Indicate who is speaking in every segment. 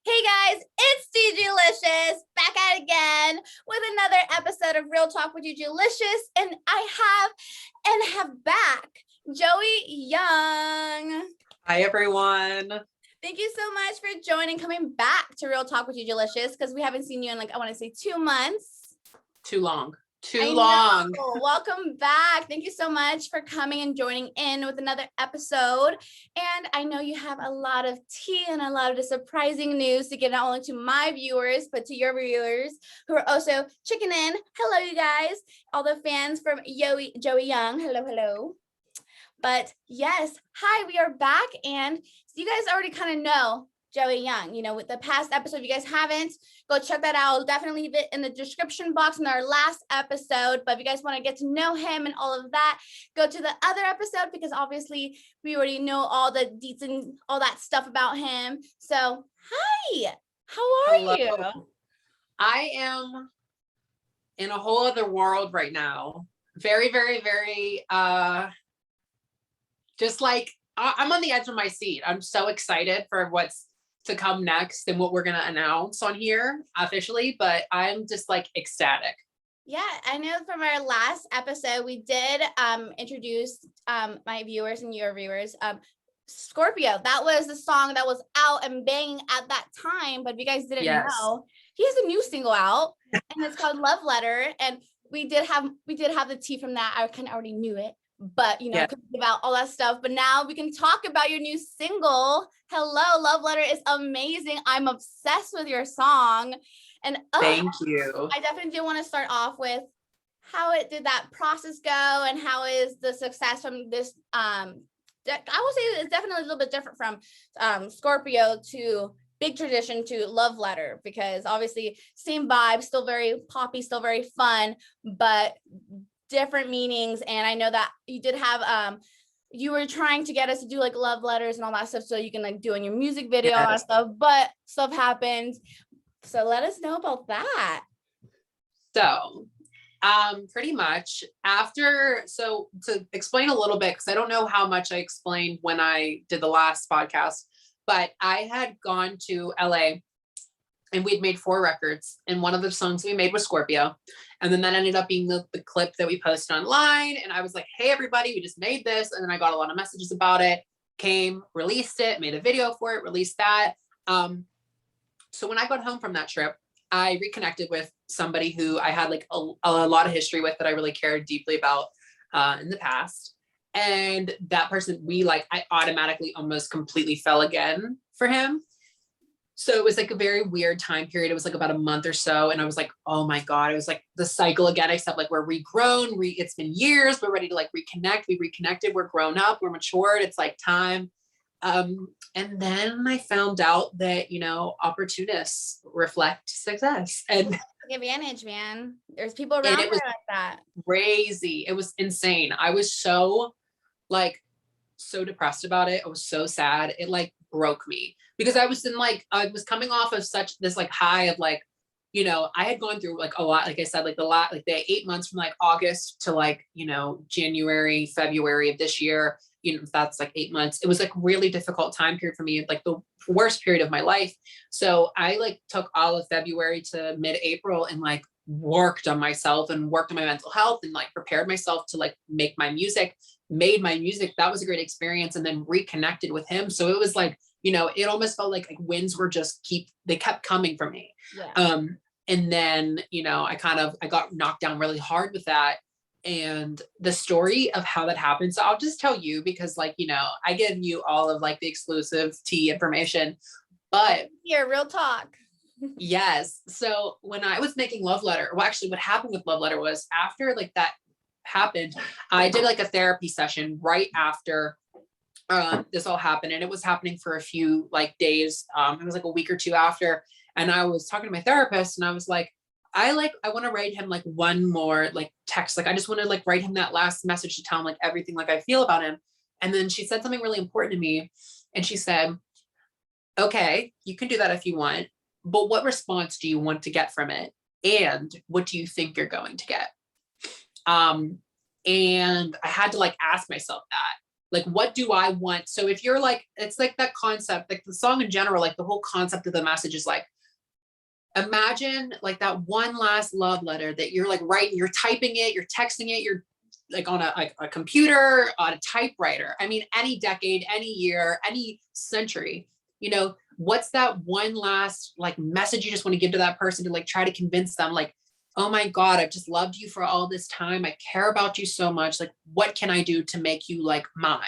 Speaker 1: Hey guys, it's Gigilicious back at it again with another episode of Real Talk with Gigilicious, and I have back Joey Young.
Speaker 2: Hi everyone.
Speaker 1: Thank you so much for coming back to Real Talk with Gigilicious because we haven't seen you in I want to say 2 months.
Speaker 2: Too long.
Speaker 1: Welcome back. Thank you so much for coming and joining in with another episode. And I know you have a lot of tea and a lot of surprising news to give not only to my viewers, but to your viewers who are also checking in. Hello, you guys. All the fans from Joey Young. Hello. But yes, hi, we are back. And you guys already kind of know Joey Young, with the past episode. If you guys haven't, go check that out. I'll definitely leave it in the description box in our last episode. But if you guys want to get to know him and all of that, go to the other episode because obviously we already know all the deets and all that stuff about him. So, hi, how are you?
Speaker 2: I am in a whole other world right now. Very, very, very, just like I'm on the edge of my seat. I'm so excited for what's to come next and what we're going to announce on here officially, but I'm just ecstatic.
Speaker 1: Yeah, I know from our last episode, we did introduce my viewers and your viewers, Scorpio. That was the song that was out and banging at that time, but if you guys didn't know, he has a new single out and it's called Love Letter. And we did have the tea from that. I kind of already knew it, but couldn't give out all that stuff. But now we can talk about your new single. Hello, Love Letter is amazing. I'm obsessed with your song. And
Speaker 2: thank you.
Speaker 1: I definitely do want to start off with how did that process go and how is the success from this I will say it's definitely a little bit different from Scorpio to Big Tradition to Love Letter, because obviously same vibe, still very poppy, still very fun, but different meanings. And I know that you did have you were trying to get us to do love letters and all that stuff so you can do in your music video and all that stuff, but stuff happened. So let us know about that.
Speaker 2: So pretty much so to explain a little bit, because I don't know how much I explained when I did the last podcast, but I had gone to LA and we'd made 4 records, and one of the songs we made was Scorpio. And then that ended up being the clip that we posted online. And I was like, hey, everybody, we just made this. And then I got a lot of messages about it, released it, made a video for it, released that. So when I got home from that trip, I reconnected with somebody who I had a lot of history with that I really cared deeply about in the past. And that person, I automatically almost completely fell again for him. So it was a very weird time period. It was about a month or so. And I was like, oh my God, it was the cycle again, except we're regrown. It's been years. We're ready to reconnect. We reconnected. We're grown up. We're matured. It's time. And then I found out that, opportunists reflect success. And
Speaker 1: take advantage, man. There's people around there like that.
Speaker 2: Crazy. It was insane. I was so depressed about it. I was so sad. It broke me because I was I was coming off of such this high of I had gone through a lot, like I said, the 8 months from August to January, February of this year, that's 8 months. It was really difficult time period for me, the worst period of my life. So I took all of February to mid-April and worked on myself and worked on my mental health and prepared myself to make my music, made my music. That was a great experience. And then reconnected with him. So it was it almost felt like wins were they kept coming for me.
Speaker 1: Yeah.
Speaker 2: And then, I got knocked down really hard with that. And the story of how that happened. So I'll just tell you because I give you all of the exclusive tea information, but
Speaker 1: here, real talk.
Speaker 2: Yes. So when I was making Love Letter, well, actually what happened with Love Letter was after that happened, I did a therapy session right after this all happened. And it was happening for a few days. It was a week or 2 after. And I was talking to my therapist and I was like, I want to write him one more text. I just want to write him that last message to tell him everything I feel about him. And then she said something really important to me. And she said, okay, you can do that if you want, but what response do you want to get from it? And what do you think you're going to get? And I had to ask myself that. Like, what do I want? So if you're like, it's like that concept, like the song in general, like the whole concept of the message is like, imagine like that one last love letter that you're like writing, you're typing it, you're texting it, you're like on a computer, on a typewriter. I mean, any decade, any year, any century, you know, what's that one last like message you just want to give to that person to like try to convince them like, oh my God, I've just loved you for all this time. I care about you so much. Like, what can I do to make you like mine?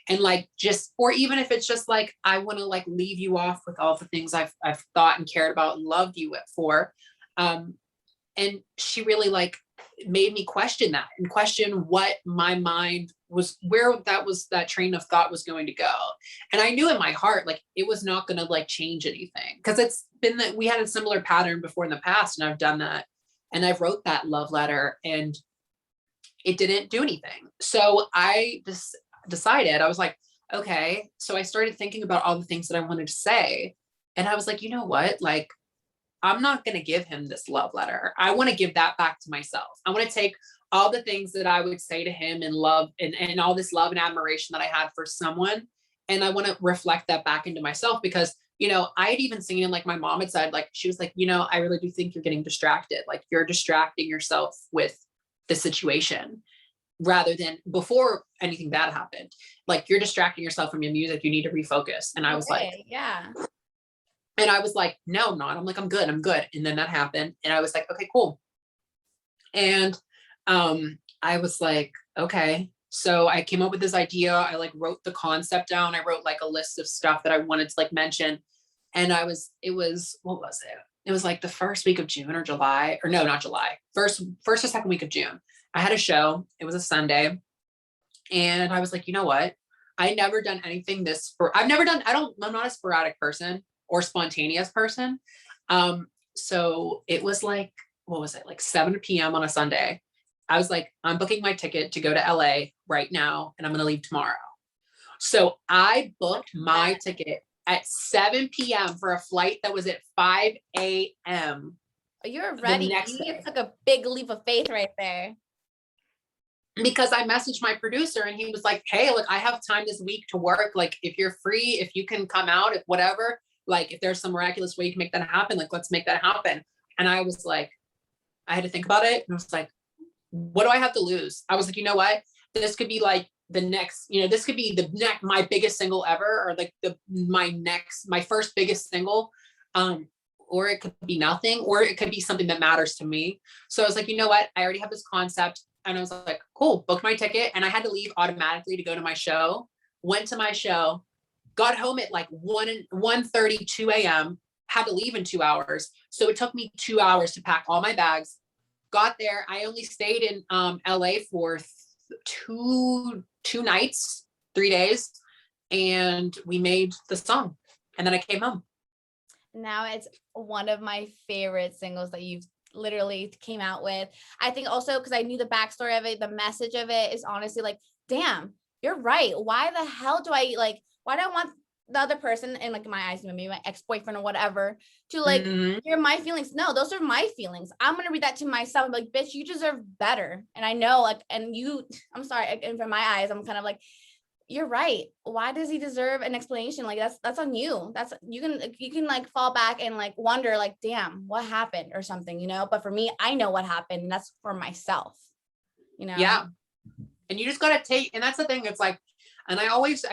Speaker 2: And like, just, or even if it's just like, I want to like leave you off with all the things I've thought and cared about and loved you for. And she really like made me question that and question what my mind was, where that train of thought was going to go. And I knew in my heart, like it was not going to like change anything, because it's been that we had a similar pattern before in the past, and I've done that. And I wrote that love letter and it didn't do anything. So I just decided, I was like, okay. So I started thinking about all the things that I wanted to say. And I was like, you know what? Like, I'm not going to give him this love letter. I want to give that back to myself. I want to take all the things that I would say to him and love and all this love and admiration that I had for someone. And I want to reflect that back into myself, because, you know, I had even seen, and like my mom had said, like, she was like, you know, I really do think you're getting distracted. Like you're distracting yourself with the situation rather than before anything bad happened. Like you're distracting yourself from your music. You need to refocus. And I was like,
Speaker 1: yeah.
Speaker 2: and I was like, no, I'm not. I'm like, I'm good. I'm good. And then that happened. And I was like, okay, cool. And I was like, okay. So I came up with this idea. I like wrote the concept down. I wrote like a list of stuff that I wanted to like mention. And what was it? It was like the first week of June or July, or no, not July. First or second week of June. I had a show. It was a Sunday. And I was like, you know what? I'm not a sporadic person or spontaneous person. So it was like, what was it? Like 7 p.m. on a Sunday. I was like, I'm booking my ticket to go to LA right now, and I'm going to leave tomorrow. So I booked my ticket at 7 p.m. for a flight that was at 5 a.m.
Speaker 1: You're ready. You took a big leap of faith right there.
Speaker 2: Because I messaged my producer and he was like, hey, look, I have time this week to work. Like, if you're free, if you can come out, if whatever, like if there's some miraculous way you can make that happen, like let's make that happen. And I was like, I had to think about it. And I was like, what do I have to lose? I was like, you know what? This could be like the next, you know, this could be my biggest single ever, or like my first biggest single. Or it could be nothing, or it could be something that matters to me. So I was like, you know what? I already have this concept. And I was like, cool, booked my ticket. And I had to leave automatically to go to my show. Went to my show, got home at like 1:30, 2 a.m., had to leave in 2 hours. So it took me 2 hours to pack all my bags. Got there. I only stayed in LA for two nights, 3 days. And we made the song. And then I came home.
Speaker 1: Now it's one of my favorite singles that you've literally came out with. I think also because I knew the backstory of it, the message of it is honestly like, damn, you're right. Why the hell do I want the other person, in like my eyes, maybe my ex-boyfriend or whatever, to like hear my feelings? No, those are my feelings. I'm gonna read that to myself and be like, bitch, you deserve better. And I know, like, and you, I'm sorry, and from my eyes, I'm kind of like, you're right. Why does he deserve an explanation? Like that's on you. That's you can like fall back and like wonder like, damn, what happened or something, you know? But for me, I know what happened, and that's for myself, you know?
Speaker 2: Yeah. And you just got to take, and that's the thing. It's like, and I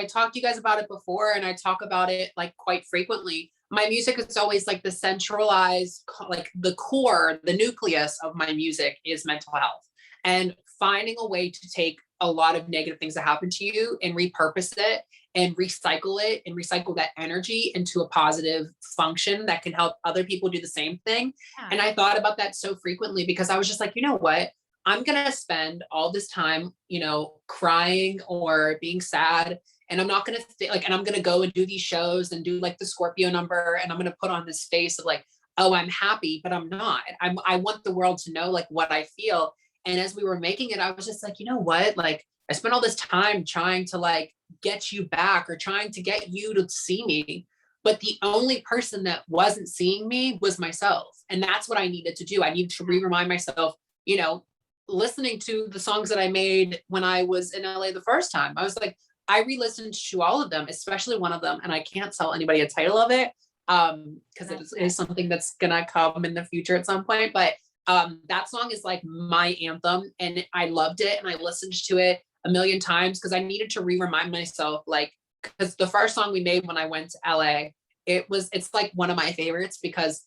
Speaker 2: talked to you guys about it before, and I talk about it like quite frequently. My music is always like the centralized, like the core, the nucleus of my music is mental health, and finding a way to take a lot of negative things that happen to you and repurpose it and recycle that energy into a positive function that can help other people do the same thing. Yeah. And I thought about that so frequently, because I was just like, you know what? I'm going to spend all this time, you know, crying or being sad. And I'm not going to and I'm going to go and do these shows and do like the Scorpio number. And I'm going to put on this face of like, oh, I'm happy, but I'm not. I want the world to know like what I feel. And as we were making it, I was just like, you know what? Like, I spent all this time trying to like get you back or trying to get you to see me. But the only person that wasn't seeing me was myself. And that's what I needed to do. I needed to remind myself, you know, listening to the songs that I made when I was in LA the first time. I was like, I re-listened to all of them, especially one of them, and I can't tell anybody a title of it because it is something that's gonna come in the future at some point. But that song is like my anthem, and I loved it, and I listened to it a million times because I needed to remind myself, like, because the first song we made when I went to LA, it's like one of my favorites because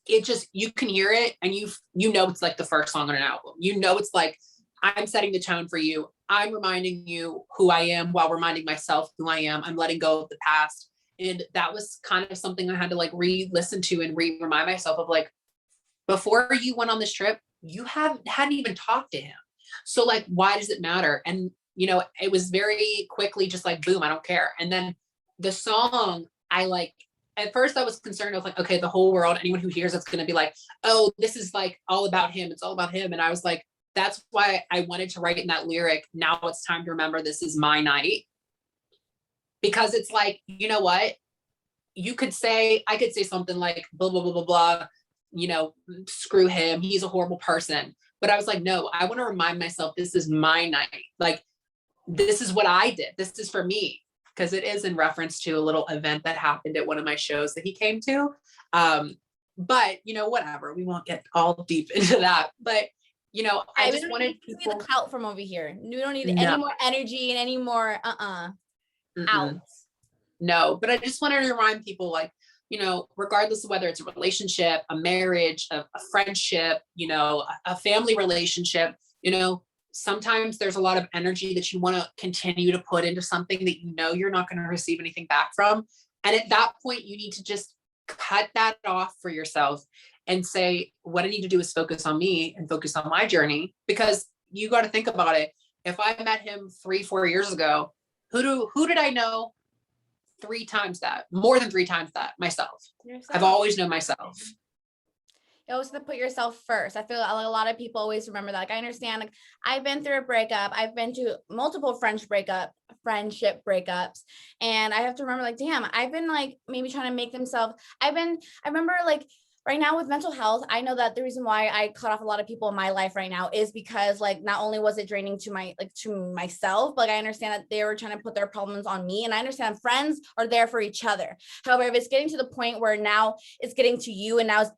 Speaker 2: it just, you can hear it and you know it's like the first song on an album. You know it's like, I'm setting the tone for you. I'm reminding you who I am while reminding myself who I am. I'm letting go of the past. And that was kind of something I had to like re-listen to and remind myself of, like, before you went on this trip, you hadn't even talked to him. So like, why does it matter? And it was very quickly just like, boom, I don't care. And then the song, I like, at first I was concerned. I was like, okay, the whole world, anyone who hears it's going to be like, oh, this is like all about him. It's all about him. And I was like, that's why I wanted to write in that lyric, now it's time to remember this is my night. Because it's like, you know what? I could say something like, blah, blah, blah, blah, blah, screw him. He's a horrible person. But I was like, no, I want to remind myself this is my night. Like, this is what I did. This is for me. Because it is in reference to a little event that happened at one of my shows that he came to. But, whatever, we won't get all deep into that. But, I just wanted
Speaker 1: people... We need the clout from over here. We don't need any more energy and any more out.
Speaker 2: No, but I just wanted to remind people, like, regardless of whether it's a relationship, a marriage, a friendship, a family relationship, sometimes there's a lot of energy that you want to continue to put into something that you're not going to receive anything back from. And at that point, you need to just cut that off for yourself and say, what I need to do is focus on me and focus on my journey. Because you got to think about it. If I met him 3-4 years ago, who did I know 3 times that, more than 3 times that? Myself. Yourself. I've always known myself.
Speaker 1: You always have to put yourself first. I feel like a lot of people always remember that. Like, I understand, like, I've been through a breakup. I've been to multiple friendship breakups. And I have to remember, like, damn, I've been like maybe trying to make themselves. I remember, like, right now with mental health, I know that the reason why I cut off a lot of people in my life right now is because, like, not only was it draining to myself, but like, I understand that they were trying to put their problems on me, and I understand friends are there for each other. However, if it's getting to the point where now it's getting to you and now it's,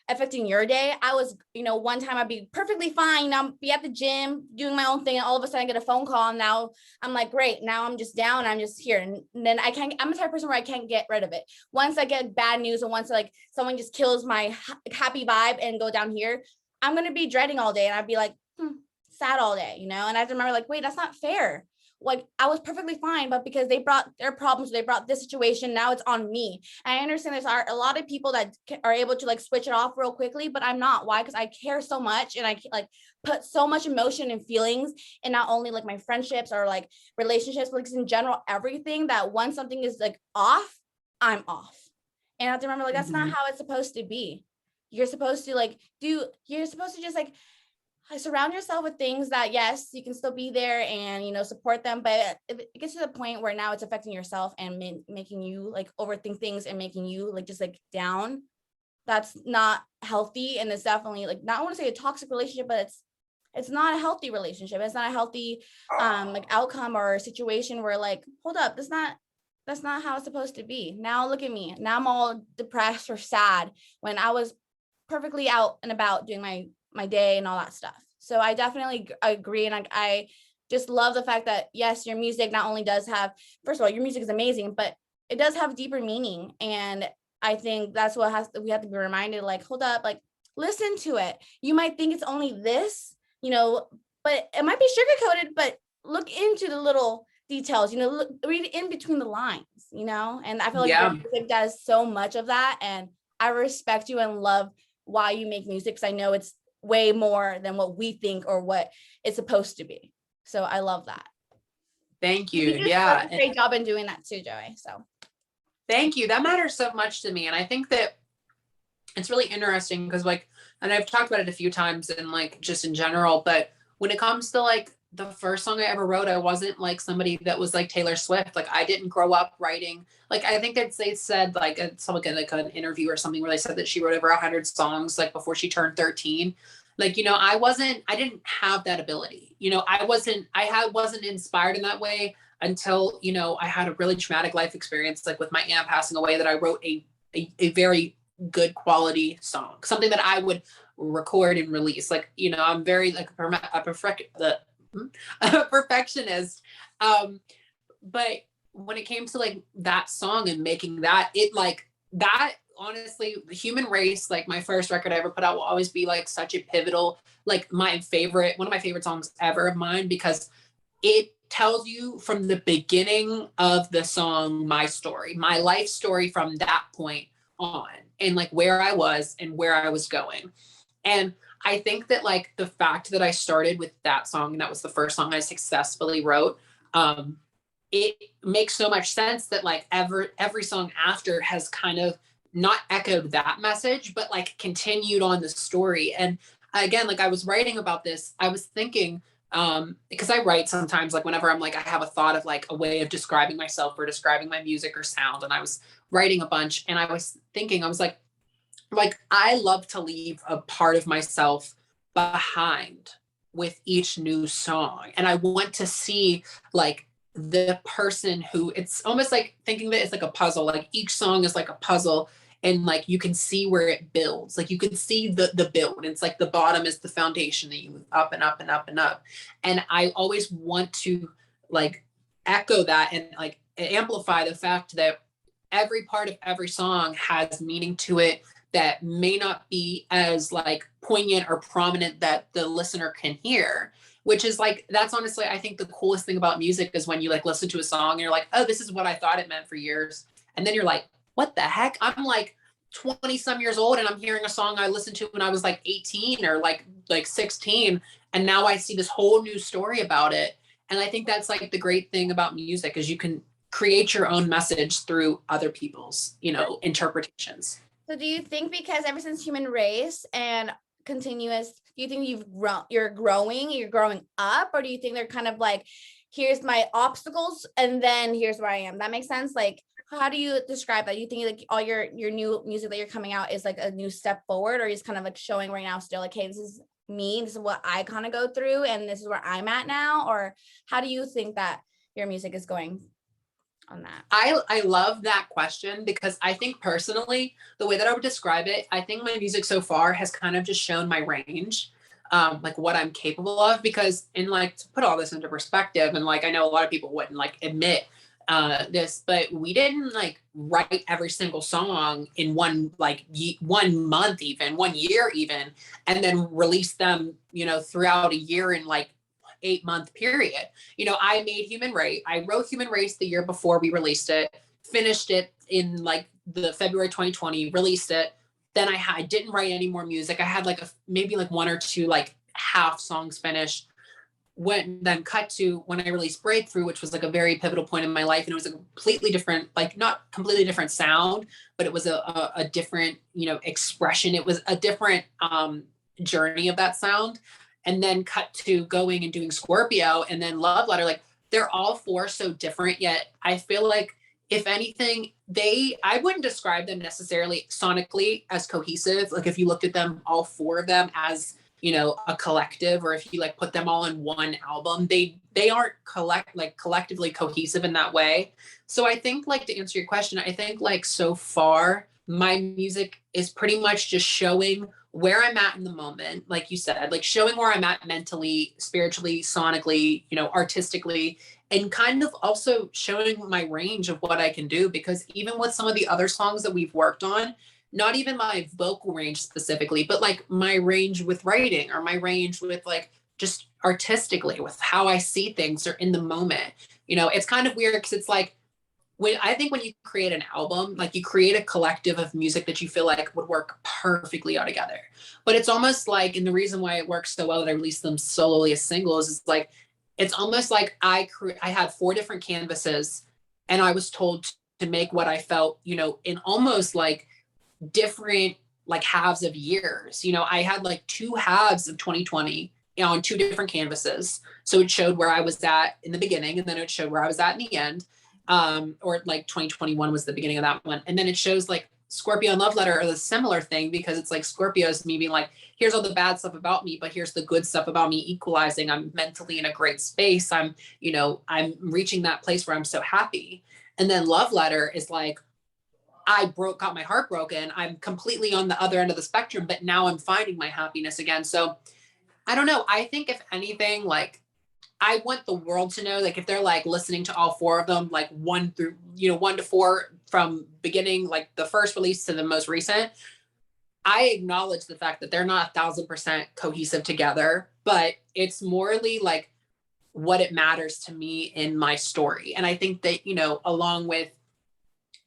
Speaker 1: affecting your day. I was, one time I'd be perfectly fine. I'll be at the gym doing my own thing, and all of a sudden I get a phone call, and now I'm like, great, now I'm just down. I'm just here. And then I'm the type of person where I can't get rid of it. Once I get bad news, or once like someone just kills my happy vibe and go down here, I'm going to be dreading all day. And I'd be like, sad all day, and I have to remember, like, wait, that's not fair. Like, I was perfectly fine, but because they brought their problems, they brought this situation, now it's on me. And I understand there's a lot of people that are able to like switch it off real quickly, but I'm not. Why? Because I care so much, and I like put so much emotion and feelings in not only like my friendships or like relationships, but in general, everything, that once something is like off, I'm off. And I have to remember, like, that's not how it's supposed to be. You're supposed to just like surround yourself with things that, yes, you can still be there and, support them. But if it gets to the point where now it's affecting yourself and making you like overthink things and making you like just like down, that's not healthy. And it's definitely like, not, I want to say a toxic relationship, but it's not a healthy relationship. It's not a healthy like outcome or situation where, like, hold up, that's not how it's supposed to be. Now look at me. Now I'm all depressed or sad when I was perfectly out and about doing my day and all that stuff. So I definitely agree. And I just love the fact that, yes, your music not only does have, first of all, your music is amazing, but it does have deeper meaning. And I think that's what we have to be reminded, like, hold up, like, listen to it. You might think it's only this, but it might be sugar-coated, but look into the little details, read in between the lines, and I feel like your music does so much of that. And I respect you and love why you make music, because I know it's way more than what we think or what it's supposed to be. So I love that.
Speaker 2: Thank you.
Speaker 1: You did a great job in doing that too, Joey. So
Speaker 2: thank you. That matters so much to me. And I think that it's really interesting because, like, and I've talked about it a few times and like just in general, but when it comes to like the first song I ever wrote, I wasn't like somebody that was like Taylor Swift. Like, I didn't grow up writing. Like, I think they said like like an interview or something where they said that she wrote over 100 songs like before she turned 13. Like, I didn't have that ability. I wasn't inspired in that way. until, I had a really traumatic life experience, like with my aunt passing away, that I wrote a very good quality song, something that I would record and release. Like, I'm very like a perfectionist. But when it came to like that song and making that, it like that, honestly, the Human Race, like my first record I ever put out, will always be like such a pivotal, like one of my favorite songs ever of mine, because it tells you from the beginning of the song my story, my life story from that point on, and like where I was and where I was going. And I think that like the fact that I started with that song, and that was the first song I successfully wrote, it makes so much sense that like every song after has kind of not echoed that message, but like continued on the story. And again, like I was writing about this, I was thinking, because I write sometimes, like whenever I'm like, I have a thought of like a way of describing myself or describing my music or sound. And I was writing a bunch, and I was thinking, I was like, I love to leave a part of myself behind with each new song. And I want to see like the person who, it's almost like thinking that it's like a puzzle, like each song is like a puzzle, and like you can see where it builds, like you can see the build. It's like the bottom is the foundation that you move up and up and up and up. And I always want to like echo that and like amplify the fact that every part of every song has meaning to it that may not be as like poignant or prominent that the listener can hear, which is like, that's honestly, I think the coolest thing about music is when you like listen to a song and you're like, oh, this is what I thought it meant for years. And then you're like, what the heck? I'm like 20 some years old and I'm hearing a song I listened to when I was like 18 or like 16. And now I see this whole new story about it. And I think that's like the great thing about music is you can create your own message through other people's, interpretations.
Speaker 1: So do you think because ever since Human Race and continuous, do you think you're growing up, or do you think they're kind of like, here's my obstacles and then here's where I am? That makes sense? Like, how do you describe that? You think like all your new music that you're coming out is like a new step forward, or is kind of like showing right now still like, hey, this is me, this is what I kind of go through, and this is where I'm at now? Or how do you think that your music is going on that?
Speaker 2: I love that question, because I think personally, the way that I would describe it, I think my music so far has kind of just shown my range, like what I'm capable of. Because in like, to put all this into perspective, and like I know a lot of people wouldn't like admit this, but we didn't like write every single song in one like 1 month, even 1 year even, and then release them, throughout a year in like 8-month period. I made Human Race. I wrote Human Race the year before we released it, finished it in like the February 2020, released it. Then I didn't write any more music. I had like maybe like 1 or 2 like half songs finished. Then cut to when I released Breakthrough, which was like a very pivotal point in my life. And it was a completely different, like not completely different sound, but it was a different, expression. It was a different journey of that sound. And then cut to going and doing Scorpio and then Love Letter. Like they're all 4 so different, yet I feel like if anything, I wouldn't describe them necessarily sonically as cohesive. Like if you looked at them, all 4 of them as, a collective, or if you like put them all in one album, they aren't collectively cohesive in that way. So I think like to answer your question, I think like so far my music is pretty much just showing where I'm at in the moment, like you said, like showing where I'm at mentally, spiritually, sonically, artistically, and kind of also showing my range of what I can do. Because even with some of the other songs that we've worked on, not even my vocal range specifically, but like my range with writing, or my range with like just artistically with how I see things or in the moment, it's kind of weird, because it's like, I think when you create an album, like you create a collective of music that you feel like would work perfectly all together. But it's almost like, and the reason why it works so well that I released them solely as singles is like, it's almost like I had 4 different canvases, and I was told to make what I felt, in almost like different like halves of years. I had like 2 halves of 2020 on 2 different canvases. So it showed where I was at in the beginning, and then it showed where I was at in the end. Or like 2021 was the beginning of that one. And then it shows like Scorpio and Love Letter are the similar thing, because it's like Scorpio's me being like, here's all the bad stuff about me, but here's the good stuff about me equalizing. I'm mentally in a great space. I'm reaching that place where I'm so happy. And then Love Letter is like, got my heart broken. I'm completely on the other end of the spectrum, but now I'm finding my happiness again. So I don't know. I think if anything, like, I want the world to know, like, if they're like listening to all four of them, like 1 to 4 from beginning, like the first release to the most recent, I acknowledge the fact that they're not 1,000% cohesive together, but it's morally like what it matters to me in my story. And I think that, along with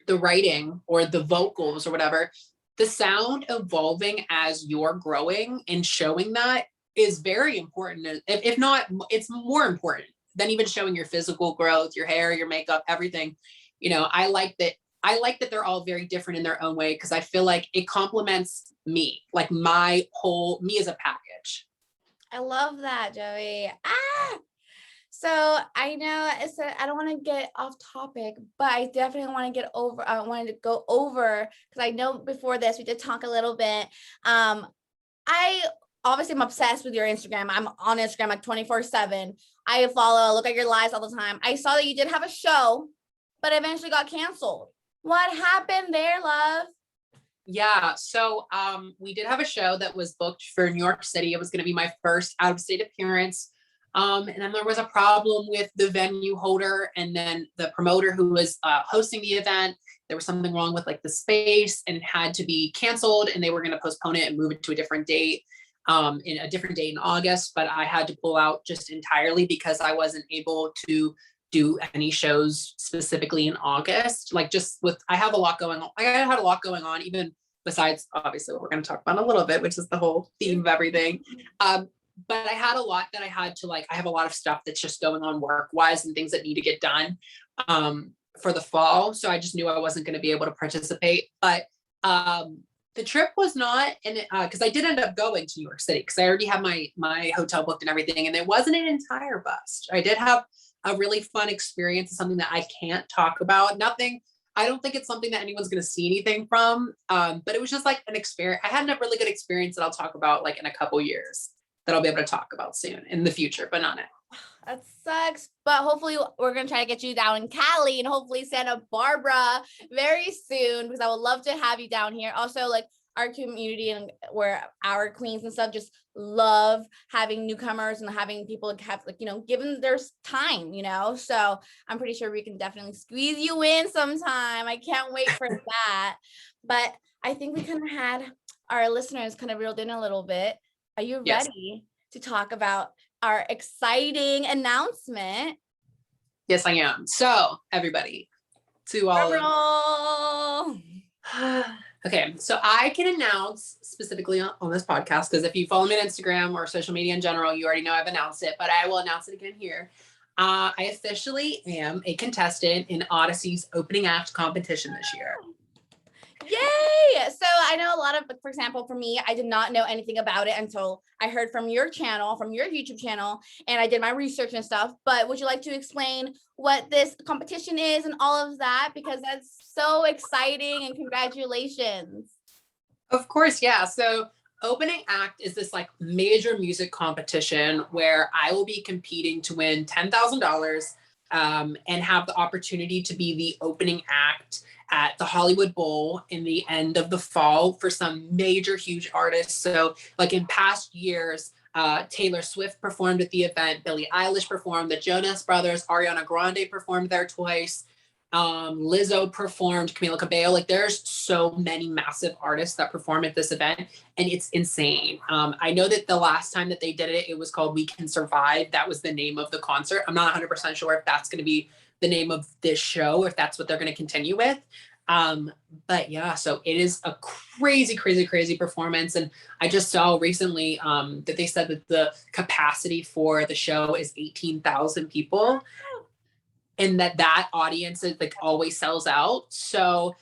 Speaker 2: the writing or the vocals or whatever, the sound evolving as you're growing and showing that is very important. If not, it's more important than even showing your physical growth, your hair, your makeup, everything. I like that they're all very different in their own way, because I feel like it complements me, like my whole me as a package.
Speaker 1: I love that, Joey. So I know I don't want to get off topic, but I definitely want to get over. I wanted to go over, because I know before this we did talk a little bit. I obviously I'm obsessed with your Instagram. I'm on Instagram like 24/7. I look at your lives all the time. I saw that you did have a show, but eventually got canceled. What happened there, love?
Speaker 2: Yeah. So we did have a show that was booked for New York City. It was going to be my first out of state appearance. And then there was a problem with the venue holder and then the promoter who was hosting the event. There was something wrong with like the space, and it had to be canceled, and they were going to postpone it and move it to a different date, in August. But I had to pull out just entirely because I wasn't able to do any shows specifically in August. Like, I had a lot going on, even besides obviously what we're going to talk about in a little bit, which is the whole theme of everything. But I had a lot that I had to, like, I have a lot of stuff that's just going on work wise and things that need to get done for the fall. So I just knew I wasn't going to be able to participate. But the trip was not, because I did end up going to New York City because I already had my hotel booked and everything. And it wasn't an entire bust. I did have a really fun experience. It's something that I can't talk about. I don't think it's something that anyone's going to see anything from. But it was just like an experience. I had a really good experience that I'll talk about like in a couple years, that I'll be able to talk about soon in the future, but not now.
Speaker 1: That sucks. But hopefully we're going to try to get you down in Cali and hopefully Santa Barbara very soon, because I would love to have you down here. Also, like, our community and where our queens and stuff just love having newcomers and having people have, like, given their time, so I'm pretty sure we can definitely squeeze you in sometime. I can't wait for that. But I think we kind of had our listeners kind of reeled in a little bit. Are you ready to talk about our exciting announcement?
Speaker 2: Yes, I am. So everybody, to all okay, so I can announce specifically on this podcast, because if you follow me on Instagram or social media in general, you already know I've announced it, but I will announce it again here. I officially am a contestant in Odyssey's opening act competition this year.
Speaker 1: Yay! So I know a lot of, for example, for me, I did not know anything about it until I heard from your channel, from your YouTube channel, and I did my research and stuff. But would you like to explain what this competition is and all of that? Because that's so exciting, and congratulations.
Speaker 2: Of course, yeah. So opening act is this like major music competition where I will be competing to win $10,000 and have the opportunity to be the opening act at the Hollywood Bowl in the end of the fall for some major, huge artists. So like in past years, Taylor Swift performed at the event, Billie Eilish performed, the Jonas Brothers, Ariana Grande performed there twice, Lizzo performed, Camila Cabello. Like, there's so many massive artists that perform at this event, and it's insane. I know that the last time that they did it, it was called We Can Survive. That was the name of the concert. I'm not 100% sure if that's going to be the name of this show, if that's what they're going to continue with. But yeah, so it is a crazy, crazy, crazy performance. And I just saw recently that they said that the capacity for the show is 18,000 people, and that audience is like always sells out. So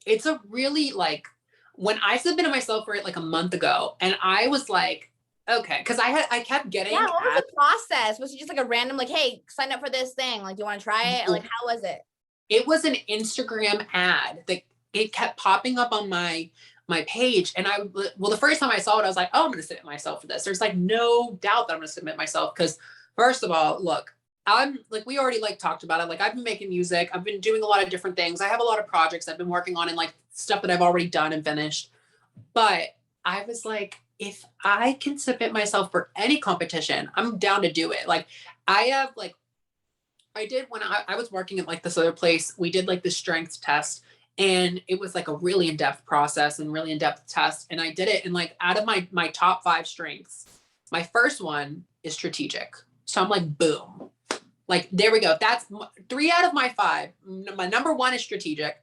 Speaker 2: it's a really, like, when I submitted myself for it like a month ago, and I was like, okay, because I kept getting
Speaker 1: what was the process? Was it just like a random, like, hey, sign up for this thing, like, do you want to try it? Like, how was it?
Speaker 2: It was an Instagram ad that it kept popping up on my page. And the first time I saw it, I was like, oh, I'm going to submit myself for this. There's like no doubt that I'm going to submit myself. Cause first of all, look, I'm like, we already like talked about it. Like I've been making music. I've been doing a lot of different things. I have a lot of projects I've been working on and like stuff that I've already done and finished. But I was like, if I can submit myself for any competition, I'm down to do it. Like I have like, I did when I was working at like this other place, we did like the strength test and it was like a really in-depth process and really in-depth test. And I did it. And like out of my top 5 strengths, my first one is strategic. So I'm like, boom, like, there we go. That's 3 out of my 5. My number 1 is strategic.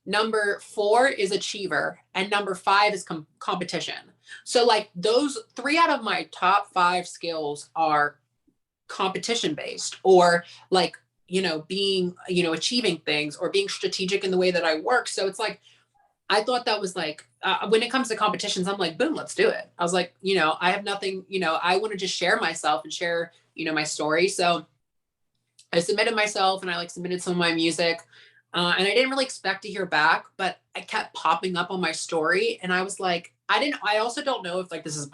Speaker 2: Number 4 is achiever. And number 5 is competition. So like those 3 out of my top 5 skills are competition based or like, being, achieving things or being strategic in the way that I work. So it's like, I thought that was like, when it comes to competitions, I'm like, boom, let's do it. I was like, I have nothing, I want to just share myself and share, my story. So I submitted myself and I like submitted some of my music. And I didn't really expect to hear back, but I kept popping up on my story. And I was like, I also don't know if like this is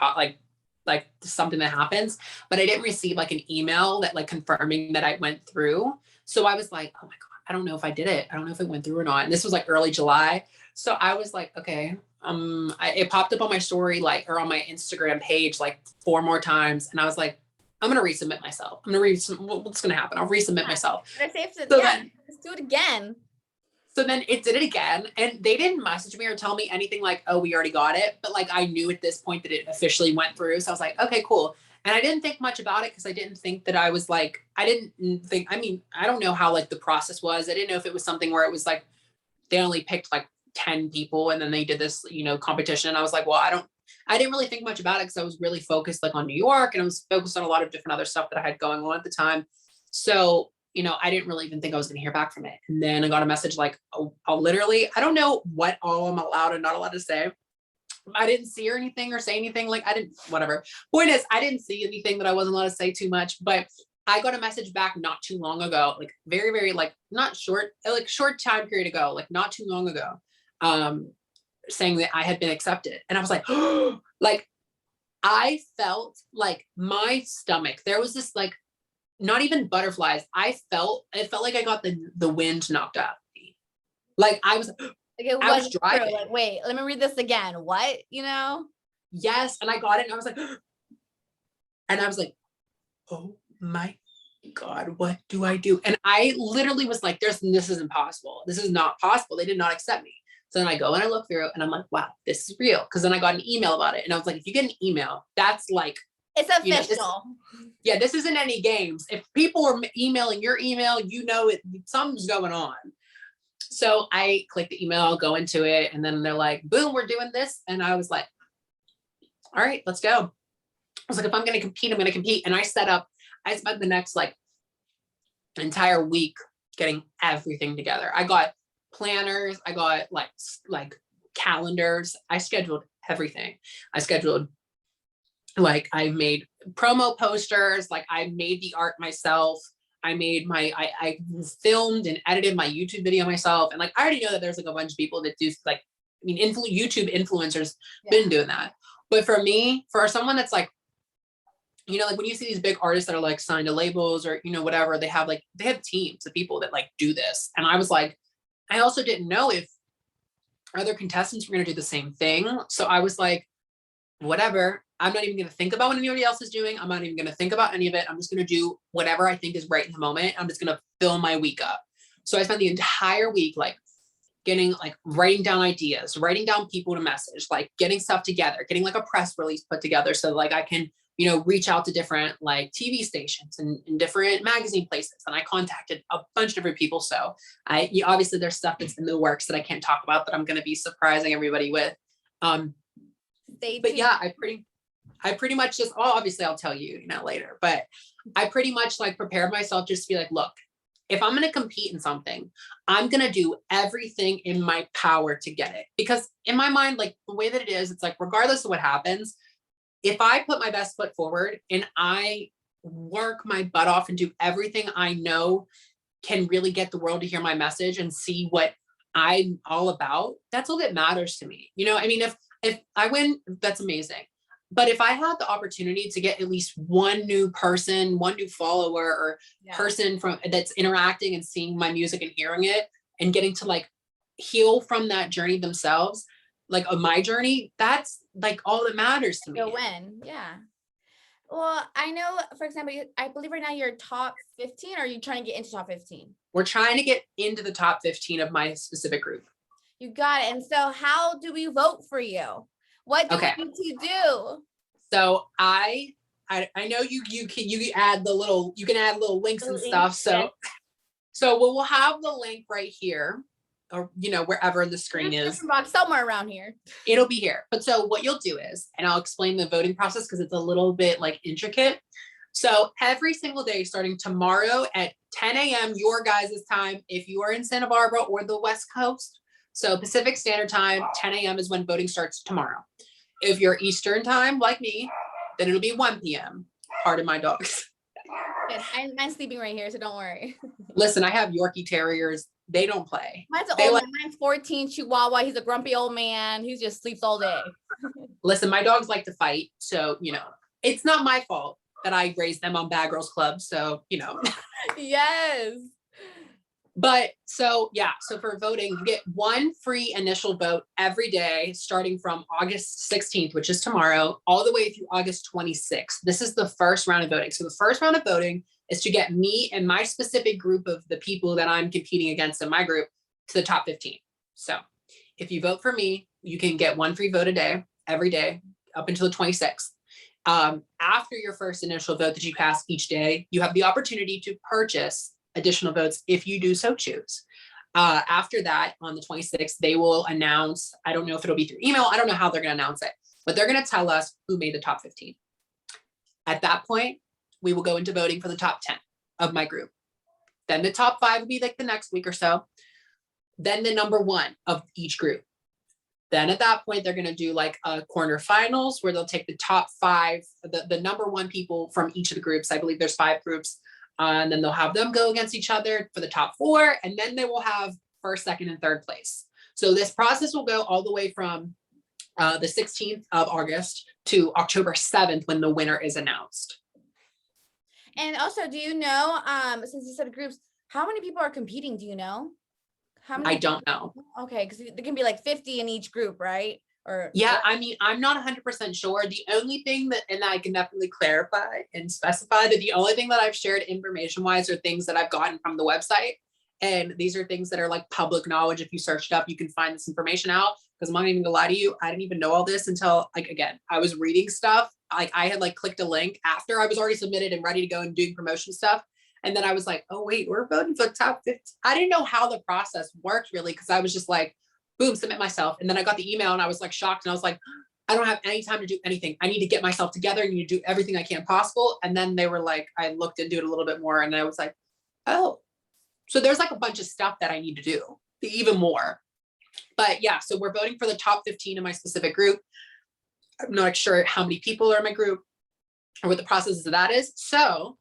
Speaker 2: like something that happens, but I didn't receive like an email that like confirming that I went through. So I was like, oh my God, I don't know if I did it. I don't know if it went through or not. And this was like early July. So I was like, okay, it popped up on my story, like, or on my Instagram page, like 4 more times. And I was like, I'm going to resubmit myself. What's going to happen? I'll resubmit myself.
Speaker 1: Let's do it again.
Speaker 2: So then it did it again and they didn't message me or tell me anything like, oh, we already got it. But like, I knew at this point that it officially went through. So I was like, okay, cool. And I didn't think much about it because I didn't think that I was like, I don't know how like the process was. I didn't know if it was something where it was like, they only picked like 10 people and then they did this, competition. And I was like, well, I didn't really think much about it because I was really focused like on New York and I was focused on a lot of different other stuff that I had going on at the time. So, I didn't really even think I was going to hear back from it. And then I got a message like, oh, literally, I don't know what all I'm allowed and not allowed to say. I didn't see or anything or say anything. Like whatever. Point is, I didn't see anything that I wasn't allowed to say too much, but I got a message back not too long ago, like very, very, like not short, like short time period ago, like not too long ago, saying that I had been accepted. And I was like, oh, like I felt like my stomach, there was this like, not even butterflies. It felt like I got the wind knocked out of me. Like I was driving.
Speaker 1: Like, wait, let me read this again. What,
Speaker 2: Yes. And I got it and I was like, oh my God, what do I do? And I literally was like, this is impossible. This is not possible. They did not accept me. So then I go and I look through and I'm like, wow, this is real. Cause then I got an email about it. And I was like, if you get an email, that's like,
Speaker 1: it's official.
Speaker 2: This isn't any games. If people are emailing your email, something's going on. So I click the email, go into it, and then they're like, boom, we're doing this. And I was like, all right, let's go. I was like, if I'm going to compete, I'm going to compete. And I spent the next like entire week getting everything together. I got planners. I got like calendars. I scheduled everything. I made promo posters, like I made the art myself. I filmed and edited my YouTube video myself. And like, I already know that there's like a bunch of people that do like, YouTube influencers been doing that. But for me, for someone that's like, like when you see these big artists that are like signed to labels or, whatever, they have teams of people that like do this. And I was like, I also didn't know if other contestants were going to do the same thing. So I was like, whatever, I'm not even going to think about what anybody else is doing. I'm not even going to think about any of it. I'm just going to do whatever I think is right in the moment. I'm just going to fill my week up. So I spent the entire week, like writing down ideas, writing down people to message, like getting stuff together, getting like a press release put together. So like I can, reach out to different like TV stations and different magazine places. And I contacted a bunch of different people. So obviously there's stuff that's in the works that I can't talk about that I'm going to be surprising everybody with. But yeah, I pretty much just, obviously I'll tell you, later, but I pretty much like prepared myself just to be like, look, if I'm going to compete in something, I'm going to do everything in my power to get it. Because in my mind, like the way that it is, it's like, regardless of what happens, if I put my best foot forward and I work my butt off and do everything I know can really get the world to hear my message and see what I'm all about, that's all that matters to me. You know, I mean, if I win, that's amazing. But if I have the opportunity to get at least one new person, one new follower or person from that's interacting and seeing my music and hearing it and getting to like heal from that journey themselves, like of my journey, that's like all that matters to me.
Speaker 1: You'll win. Yeah. Well, I know, for example, I believe right now you're top 15, or are you trying to get into top 15?
Speaker 2: We're trying to get into the top 15 of my specific group.
Speaker 1: You got it. And so how do we vote for you? What do we need to do?
Speaker 2: So I know you can add you can add little links and stuff. So we'll have the link right here, or wherever the screen is.
Speaker 1: Box somewhere around here.
Speaker 2: It'll be here. But so what you'll do is, and I'll explain the voting process because it's a little bit like intricate. So every single day, starting tomorrow at 10 a.m. your guys' time, if you are in Santa Barbara or the West Coast, so Pacific Standard Time, 10 a.m. is when voting starts tomorrow. If you're Eastern time, like me, then it'll be 1 p.m. Pardon my dogs.
Speaker 1: Yes, I'm sleeping right here, so don't worry.
Speaker 2: Listen, I have Yorkie Terriers. They don't play.
Speaker 1: Mine's an old man. Mine's 14 Chihuahua. He's a grumpy old man. He just sleeps all day.
Speaker 2: Listen, my dogs like to fight. So, it's not my fault that I raised them on Bad Girls Club. So,
Speaker 1: Yes.
Speaker 2: But so for voting, you get one free initial vote every day, starting from August 16th, which is tomorrow, all the way through August 26th. This is the first round of voting. So the first round of voting is to get me and my specific group of the people that I'm competing against in my group to the top 15. So if you vote for me, you can get one free vote a day, every day, up until the 26th. After your first initial vote that you cast each day, you have the opportunity to purchase additional votes if you do so choose. After that, on the 26th, they will announce, I don't know if it'll be through email, I don't know how they're going to announce it, but they're going to tell us who made the top 15. At that point, we will go into voting for the top 10 of my group. Then the top 5 will be like the next week or so. Then the number 1 of each group. Then at that point, they're going to do like a quarterfinals where they'll take the top 5, the number 1 people from each of the groups. I believe there's 5 groups. And then they'll have them go against each other for the top 4. And then they will have first, second, and third place. So this process will go all the way from the 16th of August to October 7th when the winner is announced.
Speaker 1: And also, do you know, since you said groups, how many people are competing? Do you know? How many?
Speaker 2: I don't know.
Speaker 1: Okay, because there can be like 50 in each group, right?
Speaker 2: I mean, I'm not 100% sure. The only thing and I can definitely clarify and specify that the only thing that I've shared information wise are things that I've gotten from the website. And these are things that are like public knowledge. If you search it up, you can find this information out, because I'm not even gonna lie to you, I didn't even know all this until I was reading stuff. I had clicked a link after I was already submitted and ready to go and doing promotion stuff. And then I was like, oh wait, we're voting for the top 50. I didn't know how the process worked really, because I was just like, boom, submit myself. And then I got the email and I was shocked. And I was like, I don't have any time to do anything. I need to get myself together. I need to do everything I can possible. And then they were like, I looked into it a little bit more and I was like, oh, so there's a bunch of stuff that I need to do, even more. But yeah, so we're voting for the top 15 in my specific group. I'm not sure how many people are in my group or what the process of that is. So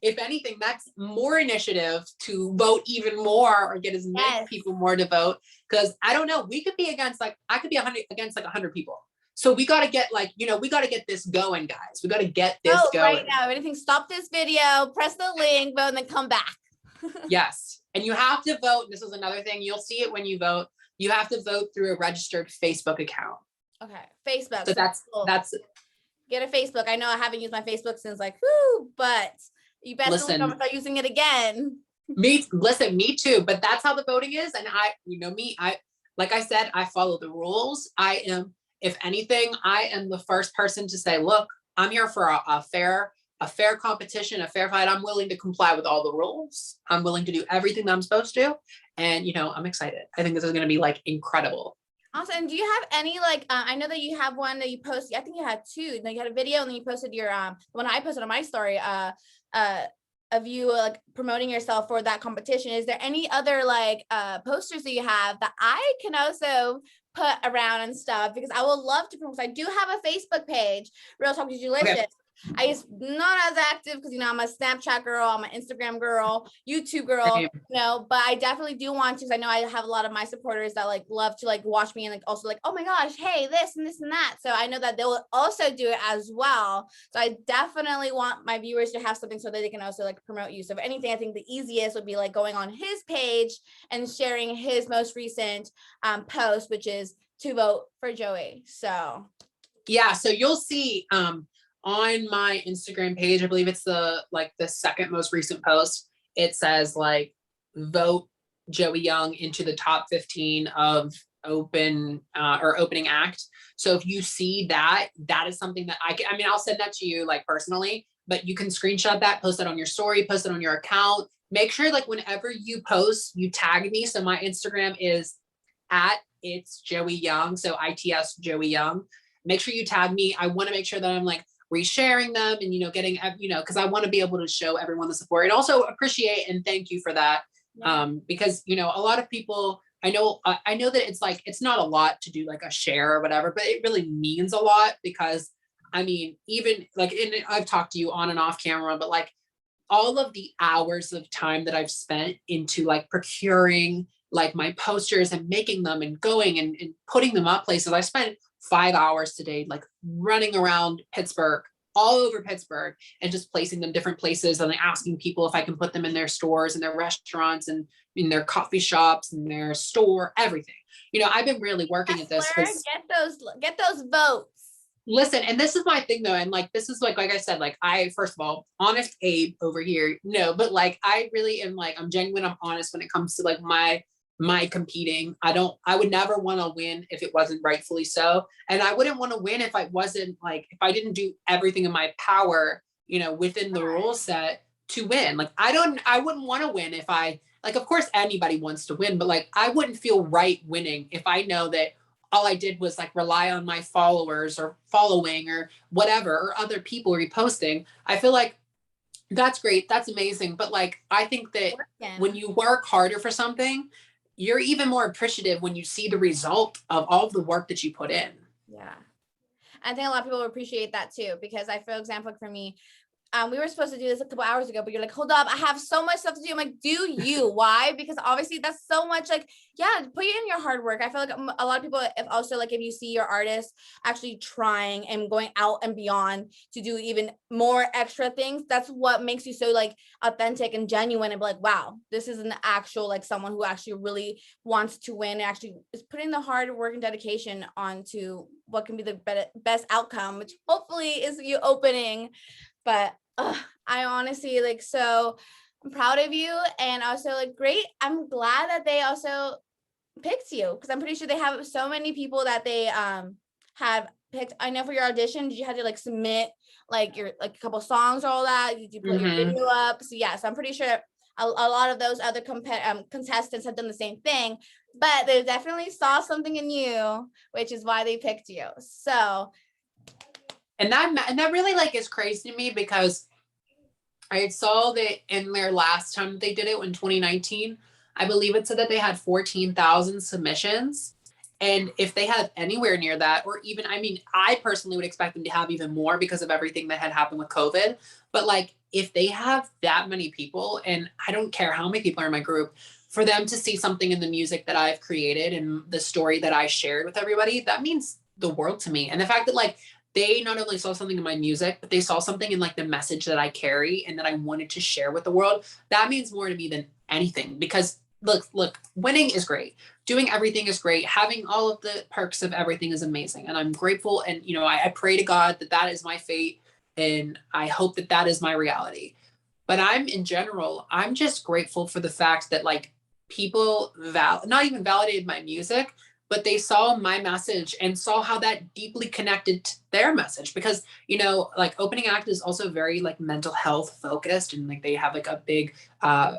Speaker 2: if anything, that's more initiative to vote even more or get as many people more to vote. Because I don't know, we could be against I could be 100 against 100 people. So we got to get we got to get this going, guys. We got to get this going.
Speaker 1: Right now, anything, stop this video, press the link, vote, and then come back.
Speaker 2: Yes. And you have to vote. This is another thing. You'll see it when you vote. You have to vote through a registered Facebook account.
Speaker 1: Okay. Facebook.
Speaker 2: So that's
Speaker 1: get a Facebook. I know I haven't used my Facebook since but you better start using it again.
Speaker 2: Me too. But that's how the voting is. And I like I said, I follow the rules. I am, if anything, I am the first person to say, look, I'm here for a fair competition, a fair fight. I'm willing to comply with all the rules. I'm willing to do everything that I'm supposed to. And, I'm excited. I think this is going to be incredible.
Speaker 1: Awesome. And do you have any I know that you have one that you posted. I think you had 2. You had a video and then you posted your one I posted on my story of you promoting yourself for that competition. Is there any other posters that you have that I can also put around and stuff? Because I would love to promote. I do have a Facebook page, Real Talk Gigilicious. Okay. I just not as active because, you know, I'm a Snapchat girl, I'm an Instagram girl, YouTube girl,
Speaker 2: Same.
Speaker 1: you know, but I definitely do want to, because I know I have a lot of my supporters that like love to like watch me and like also like, oh my gosh, hey, this and this and that. So I know that they'll also do it as well. So I definitely want my viewers to have something so that they can also like promote you. So if anything, I think the easiest would be like going on his page and sharing his most recent post, which is to vote for Joey. So
Speaker 2: Yeah, so you'll see on my Instagram page, I believe it's the second most recent post. It says like vote Joey Young into the top 15 of opening act. So if you see that, that is something that I mean, I'll send that to you like personally, but you can screenshot that, post it on your story, post it on your account. Make sure like whenever you post, you tag me. So my Instagram is at it's Joey Young. So ITS Joey Young. Make sure you tag me. I want to make sure that I'm like resharing them and, you know, getting, you know, because I want to be able to show everyone the support and also appreciate and thank you for that. Because, you know, a lot of people, I know that it's like, it's not a lot to do like a share or whatever, but it really means a lot because I mean, even like I've talked to you on and off camera, but like all of the hours of time that I've spent into like procuring like my posters and making them and going and putting them up places. I spent 5 hours today, like running around Pittsburgh, all over Pittsburgh, and just placing them different places and like asking people if I can put them in their stores and their restaurants and in their coffee shops and their store, everything. You know, I've been really working at this because
Speaker 1: get those votes.
Speaker 2: listen, and this is my thing though, and like this is like I said, like I first of all, honest Abe over here, no, but like I really am like I'm genuine, I'm honest when it comes to like my competing. I would never want to win if it wasn't rightfully so, and I wouldn't want to win if I wasn't like if I didn't do everything in my power, you know, within the rule set to win. Like I wouldn't want to win if I like. Of course, anybody wants to win, but like I wouldn't feel right winning if I know that all I did was like rely on my followers or following or whatever, or other people reposting. I feel like that's great. That's amazing. But like, I think that when you work harder for something, you're even more appreciative when you see the result of all of the work that you put in.
Speaker 1: Yeah. I think a lot of people appreciate that too, because for example, for me, we were supposed to do this a couple hours ago, but you're like, hold up, I have so much stuff to do. I'm like, do you? Why? Because obviously that's so much like, yeah, put in your hard work. I feel like a lot of people, if also like, if you see your artist actually trying and going out and beyond to do even more extra things, that's what makes you so like authentic and genuine and be like, wow, this is an actual, like someone who actually really wants to win and actually is putting the hard work and dedication onto what can be the best outcome, which hopefully is you opening. But I honestly like, so I'm proud of you. And also like, great. I'm glad that they also picked you, because I'm pretty sure they have so many people that they have picked. I know for your audition, did you have to like submit like your like a couple songs or all that? Did you put your video up? So yeah, so I'm pretty sure a lot of those other contestants have done the same thing, but they definitely saw something in you, which is why they picked you. So
Speaker 2: And that really like is crazy to me because I saw that in their last time they did it in 2019, I believe it said that they had 14,000 submissions. And if they have anywhere near that, or even, I mean, I personally would expect them to have even more because of everything that had happened with COVID. But like, if they have that many people, and I don't care how many people are in my group, for them to see something in the music that I've created and the story that I shared with everybody, that means the world to me. And the fact that like, they not only saw something in my music, but they saw something in like the message that I carry and that I wanted to share with the world. That means more to me than anything, because look, winning is great. Doing everything is great. Having all of the perks of everything is amazing. And I'm grateful. And, you know, I pray to God that that is my fate. And I hope that that is my reality. But in general, I'm just grateful for the fact that like people not even validated my music, but they saw my message and saw how that deeply connected to their message. Because, you know, like opening act is also very like mental health focused, and like they have like a big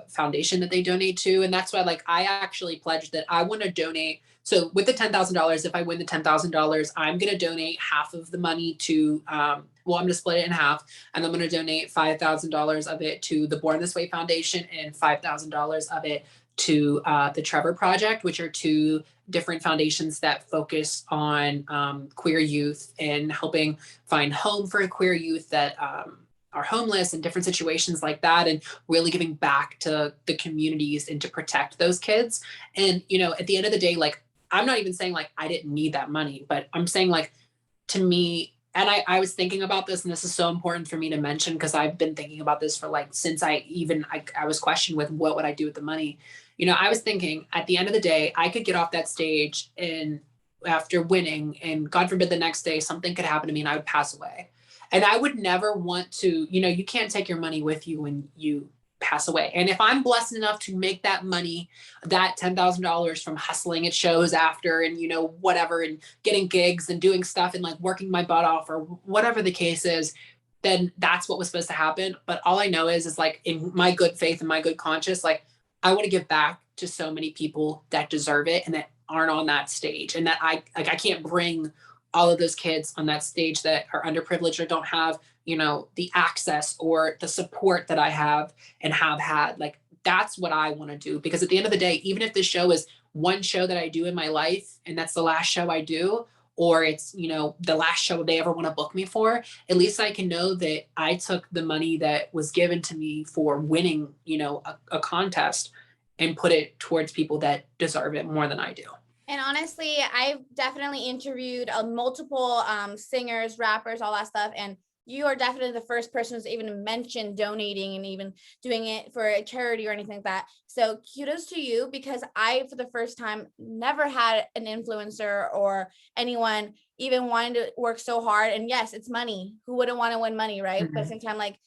Speaker 2: foundation that they donate to. And that's why like I actually pledged that I want to donate. So with the $10,000, if I win the $10,000, I'm going to donate half of the money to, I'm going to split it in half, and I'm going to donate $5,000 of it to the Born This Way Foundation and $5,000 of it to the Trevor Project, which are two different foundations that focus on queer youth and helping find home for queer youth that are homeless and different situations like that, and really giving back to the communities and to protect those kids. And, you know, at the end of the day, like, I'm not even saying like I didn't need that money, but I'm saying like, to me, and I was thinking about this, and this is so important for me to mention because I've been thinking about this for like since I was questioned with what would I do with the money. You know, I was thinking at the end of the day, I could get off that stage and after winning, and God forbid the next day something could happen to me and I would pass away. And I would never want to, you know, you can't take your money with you when you pass away. And if I'm blessed enough to make that money, that $10,000 from hustling at shows after and, you know, whatever, and getting gigs and doing stuff and like working my butt off or whatever the case is, then that's what was supposed to happen. But all I know is like in my good faith and my good conscience, like I want to give back to so many people that deserve it and that aren't on that stage, and that I can't bring all of those kids on that stage that are underprivileged or don't have, you know, the access or the support that I have and have had. Like that's what I want to do, because at the end of the day, even if this show is one show that I do in my life and that's the last show I do, or it's, you know, the last show they ever want to book me for, at least I can know that I took the money that was given to me for winning, you know, a contest and put it towards people that deserve it more than I do.
Speaker 1: And honestly, I've definitely interviewed multiple singers, rappers, all that stuff. And you are definitely the first person who's even mentioned donating and even doing it for a charity or anything like that. So kudos to you, because I, for the first time, never had an influencer or anyone even wanting to work so hard. And yes, it's money. Who wouldn't want to win money, right? But at the same time, like,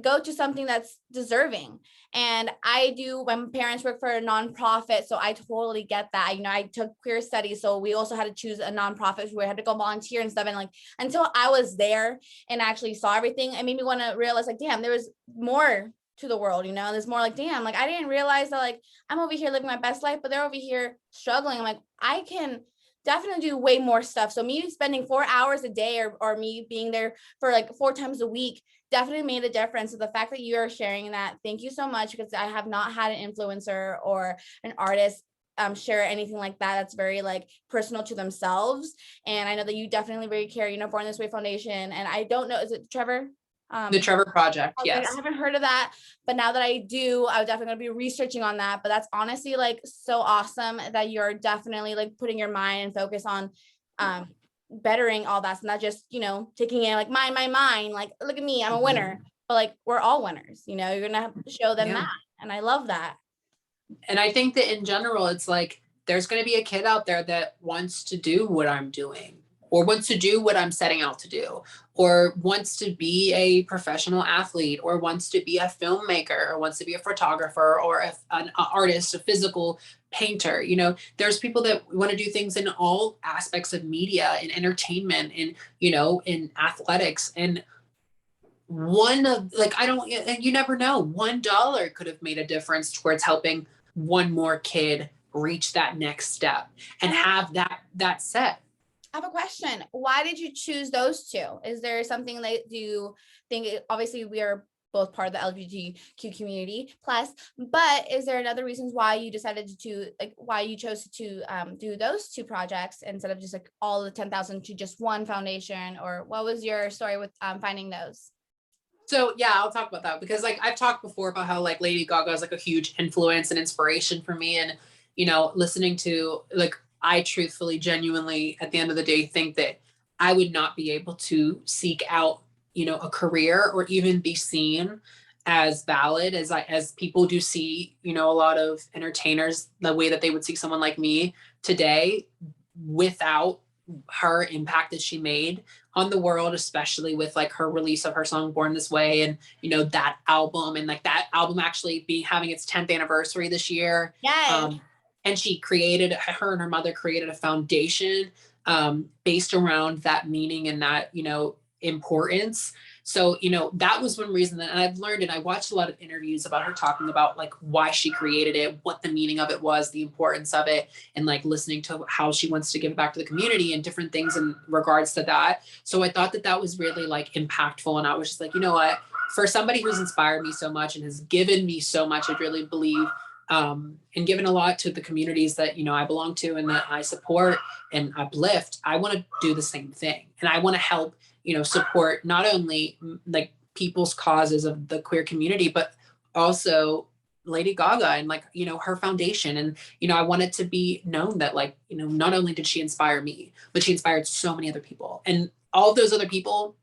Speaker 1: go to something that's deserving. And I do, my parents work for a nonprofit, so I totally get that. You know, I took queer studies, so we also had to choose a nonprofit where I had to go volunteer and stuff. And like, until I was there and actually saw everything, it made me want to realize like, damn, there was more to the world, you know. There's more, like, damn, like I didn't realize that, like, I'm over here living my best life, but they're over here struggling. I'm like, I can definitely do way more stuff. So me spending 4 hours a day or me being there for like 4 times a week definitely made a difference. So the fact that you are sharing that, thank you so much, because I have not had an influencer or an artist share anything like that. That's very like personal to themselves. And I know that you definitely very care, you know, Born This Way Foundation. And I don't know, is it Trevor?
Speaker 2: The Trevor Project,
Speaker 1: Okay,
Speaker 2: yes.
Speaker 1: I haven't heard of that, but now that I do, I'm definitely gonna be researching on that. But that's honestly like so awesome that you're definitely like putting your mind and focus on bettering all that. So not just, you know, taking it like mine, like, look at me, I'm a winner. But like, we're all winners, you know, you're gonna have to show them that. And I love that.
Speaker 2: And I think that in general, it's like, there's going to be a kid out there that wants to do what I'm doing, or wants to do what I'm setting out to do, or wants to be a professional athlete, or wants to be a filmmaker, or wants to be a photographer, or an artist, a physical painter. You know, there's people that want to do things in all aspects of media and entertainment and, you know, in athletics. And one of like, I don't, and you never know, $1 could have made a difference towards helping one more kid reach that next step and have that set.
Speaker 1: I have a question. Why did you choose those two? Is there something that you think, obviously we are both part of the LGBTQ community plus, but is there another reasons why you decided to like, why you chose to do those two projects instead of just like all the 10,000 to just one foundation? Or what was your story with finding those?
Speaker 2: So yeah, I'll talk about that, because like I've talked before about how like Lady Gaga is like a huge influence and inspiration for me. And, you know, listening to like, I truthfully, genuinely, at the end of the day, think that I would not be able to seek out, you know, a career or even be seen as valid as people do see, you know, a lot of entertainers, the way that they would see someone like me today, without her impact that she made on the world, especially with like her release of her song Born This Way, and, you know, that album, and like that album actually having its 10th anniversary this year.
Speaker 1: Yes.
Speaker 2: And her and her mother created a foundation based around that meaning and that, you know, importance. So, you know, that was one reason that, and I've learned, and I watched a lot of interviews about her talking about like why she created it, what the meaning of it was, the importance of it, and like listening to how she wants to give back to the community and different things in regards to that. So I thought that that was really like impactful. And I was just like, you know what, for somebody who's inspired me so much and has given me so much, I really believe and given a lot to the communities that, I belong to and that I support and uplift. I want to do the same thing. And I want to help, support not only like people's causes of the queer community, but also Lady Gaga and like, her foundation. And, I want it to be known that like, not only did she inspire me, but she inspired so many other people. And all those other people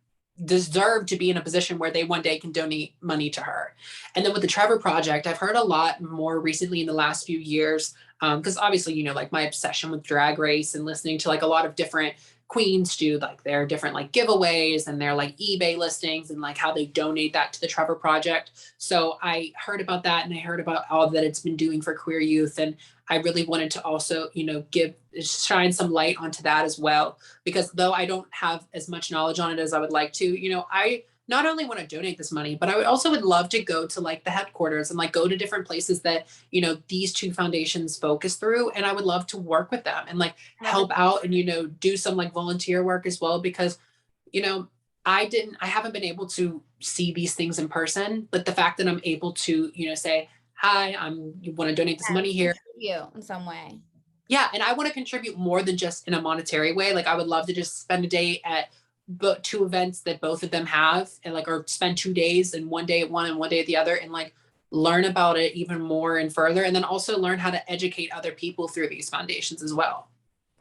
Speaker 2: deserve to be in a position where they one day can donate money to her. And then with the Trevor Project, I've heard a lot more recently in the last few years, because obviously, like my obsession with Drag Race and listening to like a lot of different queens do like their different like giveaways and their like eBay listings and like how they donate that to the Trevor Project. So I heard about that and I heard about all that it's been doing for queer youth. And I really wanted to also, shine some light onto that as well, because though I don't have as much knowledge on it as I would like to, I not only want to donate this money, but I would also would love to go to like the headquarters and like go to different places that, these two foundations focus through. And I would love to work with them and like help out and, do some like volunteer work as well, because, I haven't been able to see these things in person, but the fact that I'm able to, say, hi, you want to donate this money here.
Speaker 1: You in some way.
Speaker 2: Yeah. And I want to contribute more than just in a monetary way. Like I would love to just spend a day at two events that both of them have and like, or spend 2 days and one day at one and one day at the other and like learn about it even more and further. And then also learn how to educate other people through these foundations as well.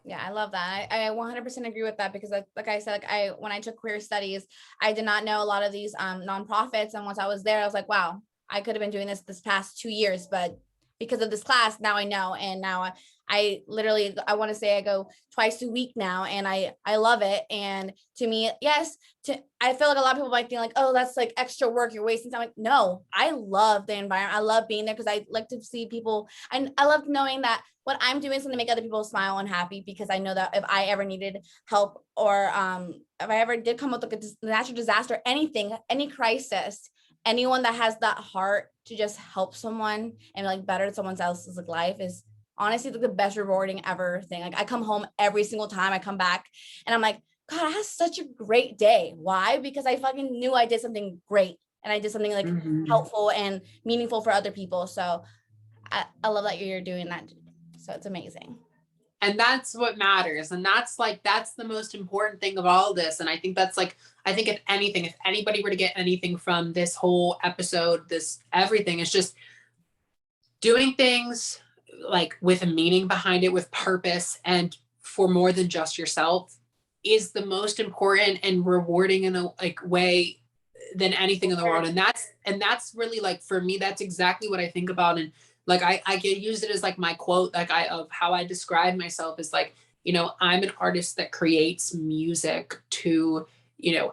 Speaker 1: Yeah, I love that. I 100% agree with that because like I said, when I took queer studies, I did not know a lot of these nonprofits. And once I was there, I was like, wow, I could have been doing this past 2 years, but because of this class, now I know. And now I literally, I want to say I go twice a week now and I love it. And to me, yes, I feel like a lot of people might think like, oh, that's like extra work. You're wasting time. Like, no, I love the environment. I love being there because I like to see people. And I love knowing that what I'm doing is going to make other people smile and happy, because I know that if I ever needed help or if I ever did come with like a natural disaster, anything, any crisis, anyone that has that heart to just help someone and like better someone else's like life is honestly like the best rewarding ever thing. Like I come home every single time I come back and I'm like, God, I had such a great day. Why? Because I fucking knew I did something great and I did something like helpful and meaningful for other people. So I love that you're doing that. So it's amazing.
Speaker 2: And that's what matters. And that's the most important thing of all this. And I think that's like, I think if anything, if anybody were to get anything from this whole episode, this everything is just doing things like with a meaning behind it, with purpose and for more than just yourself is the most important and rewarding in a like way than anything in the world. And that's really like, for me, that's exactly what I think about. And like, I get use it as like my quote, like of how I describe myself is like, I'm an artist that creates music to,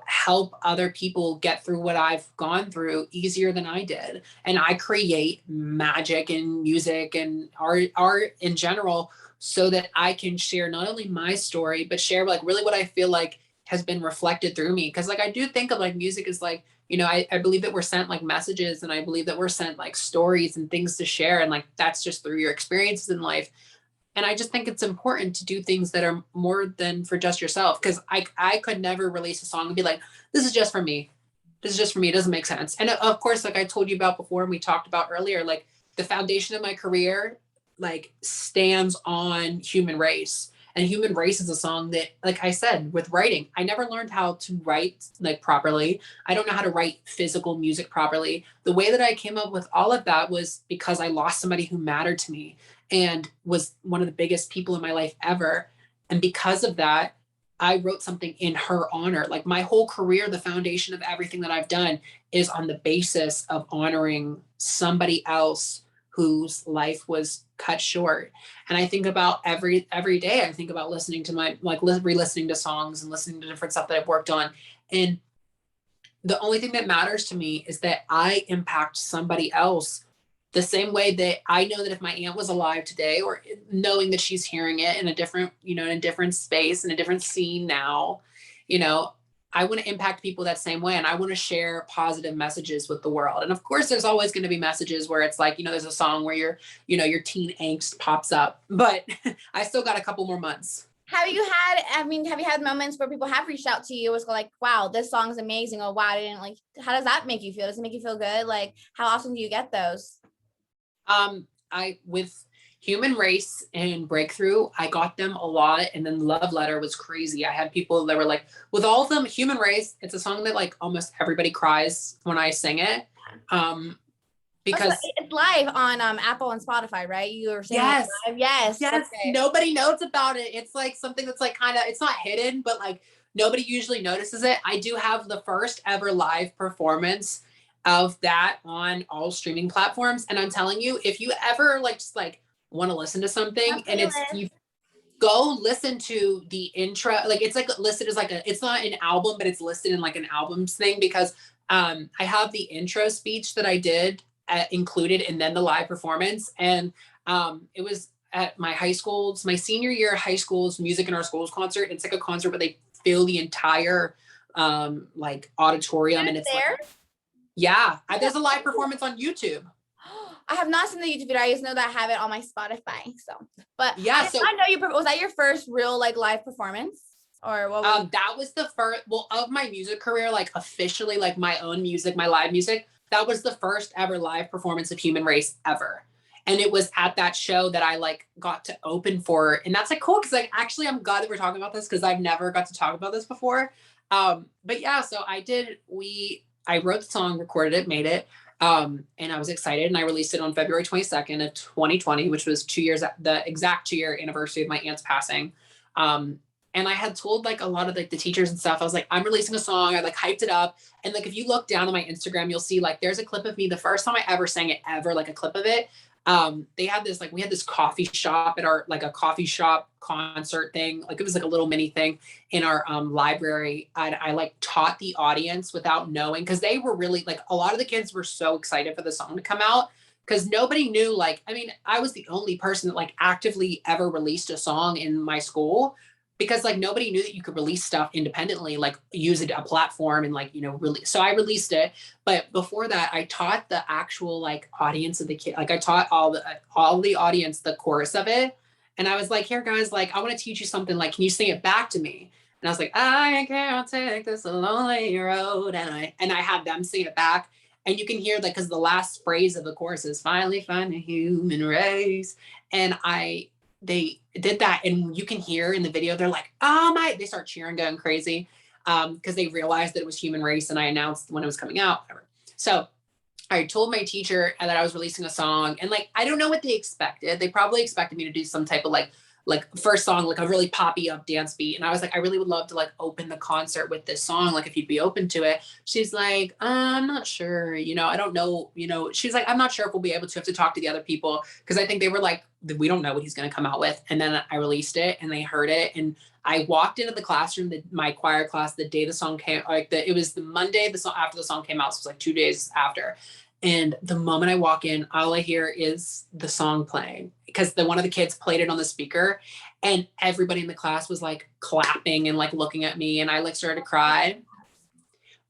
Speaker 2: help other people get through what I've gone through easier than I did. And I create magic and music and art in general so that I can share not only my story, but share like really what I feel like has been reflected through me. Cause like, I do think of like music as like, I believe that we're sent like messages and I believe that we're sent like stories and things to share. And like, that's just through your experiences in life. And I just think it's important to do things that are more than for just yourself. Cause I could never release a song and be like, this is just for me. This is just for me. It doesn't make sense. And of course, like I told you about before and we talked about earlier, like the foundation of my career, like stands on Human Race. And Human Race is a song that, like I said, with writing, I never learned how to write like properly. I don't know how to write physical music properly. The way that I came up with all of that was because I lost somebody who mattered to me and was one of the biggest people in my life ever. And because of that, I wrote something in her honor. Like my whole career, the foundation of everything that I've done is on the basis of honoring somebody else whose life was cut short. And I think about every day, I think about listening to my, like re-listening to songs and listening to different stuff that I've worked on. And the only thing that matters to me is that I impact somebody else the same way that I know that if my aunt was alive today, or knowing that she's hearing it in a different, in a different space, in a different scene now, I want to impact people that same way. And I want to share positive messages with the world. And of course, there's always going to be messages where it's like, there's a song where your teen angst pops up, but I still got a couple more months.
Speaker 1: Have you had moments where people have reached out to you, was like, wow, this song's amazing. Oh, wow, I didn't how does that make you feel? Does it make you feel good? Like, how often do you get those?
Speaker 2: I with Human Race and Breakthrough, I got them a lot. And then Love Letter was crazy. I had people that were like, with all of them, Human Race, it's a song that like almost everybody cries when I sing it.
Speaker 1: Also,
Speaker 2: Because
Speaker 1: it's live on Apple and Spotify, right? You were saying
Speaker 2: yes,
Speaker 1: it live. Yes.
Speaker 2: yes,
Speaker 1: Okay.
Speaker 2: nobody knows about it. It's like something that's like kind of, it's not hidden, but like nobody usually notices it. I do have the first ever live performance of that on all streaming platforms. And I'm telling you, if you ever like just like want to listen to something and it's you go listen to the intro, like it's like listed as like a, it's not an album, but it's listed in like an albums thing because I have the intro speech that I did included and then the live performance. And it was at my high school's, my senior year of high school's Music in Our Schools concert. It's like a concert where they fill the entire like auditorium and it's
Speaker 1: there.
Speaker 2: like, yeah, there's a live performance on YouTube.
Speaker 1: I have not seen the YouTube video. I just know that I have it on my Spotify. So, but
Speaker 2: yeah,
Speaker 1: I know you. Was that your first real like live performance, or what?
Speaker 2: That was the first. Well, of my music career, like officially, like my own music, my live music. That was the first ever live performance of Human Race ever, and it was at that show that I like got to open for, and that's like cool because like actually I'm glad that we're talking about this because I've never got to talk about this before. But yeah, so I wrote the song, recorded it, made it. And I was excited and I released it on February 22nd of 2020, which was the exact 2-year anniversary of my aunt's passing. And I had told like a lot of like the teachers and stuff, I was like, I'm releasing a song. I like hyped it up. And like, if you look down on my Instagram, you'll see like, there's a clip of me. The first time I ever sang it ever, like a clip of it. They had this, like, we had this coffee shop at our, like a coffee shop concert thing. Like it was like a little mini thing in our library. I like taught the audience without knowing. Cause they were really like, a lot of the kids were so excited for the song to come out. Cause nobody knew, like, I mean, I was the only person that like actively ever released a song in my school because like nobody knew that you could release stuff independently, like use a platform and like, you know, really. So I released it. But before that, I taught the actual like audience of the kid. Like I taught all the audience, the chorus of it. And I was like, here guys, like, I want to teach you something. Like, can you sing it back to me? And I was like, I can't take this lonely road. And I had them sing it back. And you can hear like, cause the last phrase of the chorus is finally find a human race. And they did that and you can hear in the video they're like, oh my, they start cheering, going crazy because they realized that it was Human Race and I announced when it was coming out, whatever. So I told my teacher that I was releasing a song and like I don't know what they expected. They probably expected me to do some type of like first song, like a really poppy up dance beat. And I was like, I really would love to like open the concert with this song. Like if you'd be open to it. She's like, I'm not sure, you know, I don't know, you know, she's like, I'm not sure if we'll be able to have to talk to the other people. Cause I think they were like, we don't know what he's going to come out with. And then I released it and they heard it. And I walked into the classroom, my choir class, the day the song came, it was the Monday, the song after the song came out. So it was like 2 days after. And the moment I walk in, all I hear is the song playing because one of the kids played it on the speaker and everybody in the class was like clapping and like looking at me. And I like started to cry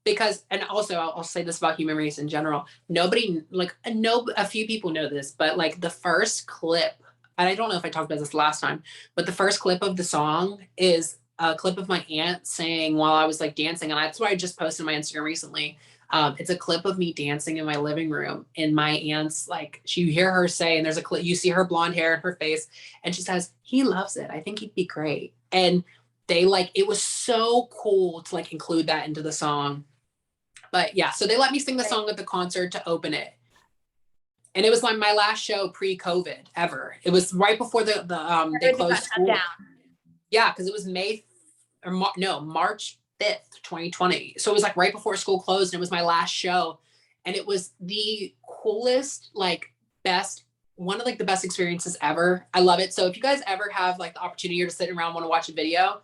Speaker 2: because, and also I'll say this about Human Race in general. Nobody like, a few people know this, but like the first clip, and I don't know if I talked about this last time, but the first clip of the song is a clip of my aunt saying while I was like dancing. And that's why I just posted on my Instagram recently. It's a clip of me dancing in my living room and my aunt's like, you hear her say, and there's a clip, you see her blonde hair in her face and she says, he loves it. I think he'd be great. And they like, it was so cool to like include that into the song. But yeah, so they let me sing the song at the concert to open it. And it was like my last show pre-COVID ever. It was right before they closed school. Down. Yeah, because it was March 5th, 2020. So it was like right before school closed and it was my last show. And it was the coolest, like one of like the best experiences ever. I love it. So if you guys ever have like the opportunity to sit around, want to watch a video,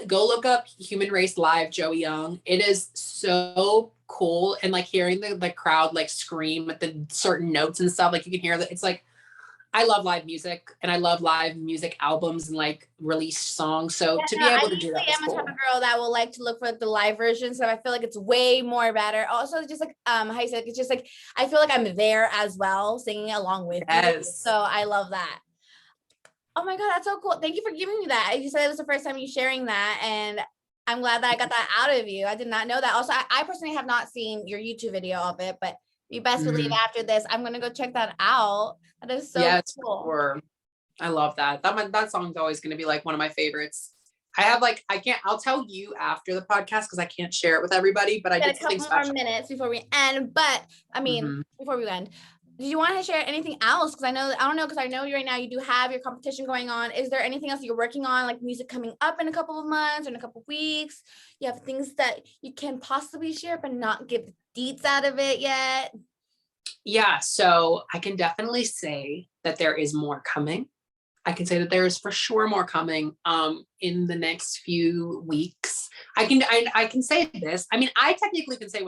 Speaker 2: go look up Human Race Live, Joey Young. It is so cool. And like hearing the crowd like scream at the certain notes and stuff, like you can hear that. It's like, I love live music and I love live music albums and like released songs. So to be able to do that,
Speaker 1: I'm a type of girl that will like to look for the live version. So I feel like it's way more better. Also, just like how you said, it's just like I feel like I'm there as well, singing along with you. So I love that. Oh my God, that's so cool. Thank you for giving me that. You said it was the first time you sharing that. And I'm glad that I got that out of you. I did not know that. Also, I personally have not seen your YouTube video of it, but You best believe after this, I'm gonna go check that out. That is so cool.
Speaker 2: For I love that. That song's always going to be like one of my favorites. I have like, I'll tell you after the podcast because I can't share it with everybody, but I did
Speaker 1: a couple more minutes before we end. But I mean, before we end, did you want to share anything else? Because I don't know, because I know right now you do have your competition going on. Is there anything else you're working on, like music coming up in a couple of months or in a couple of weeks? You have things that you can possibly share, but not give deets out of it yet?
Speaker 2: Yeah, so I can definitely say that there is more coming. I can say that there is for sure more coming in the next few weeks. I can say this. I mean, I technically can say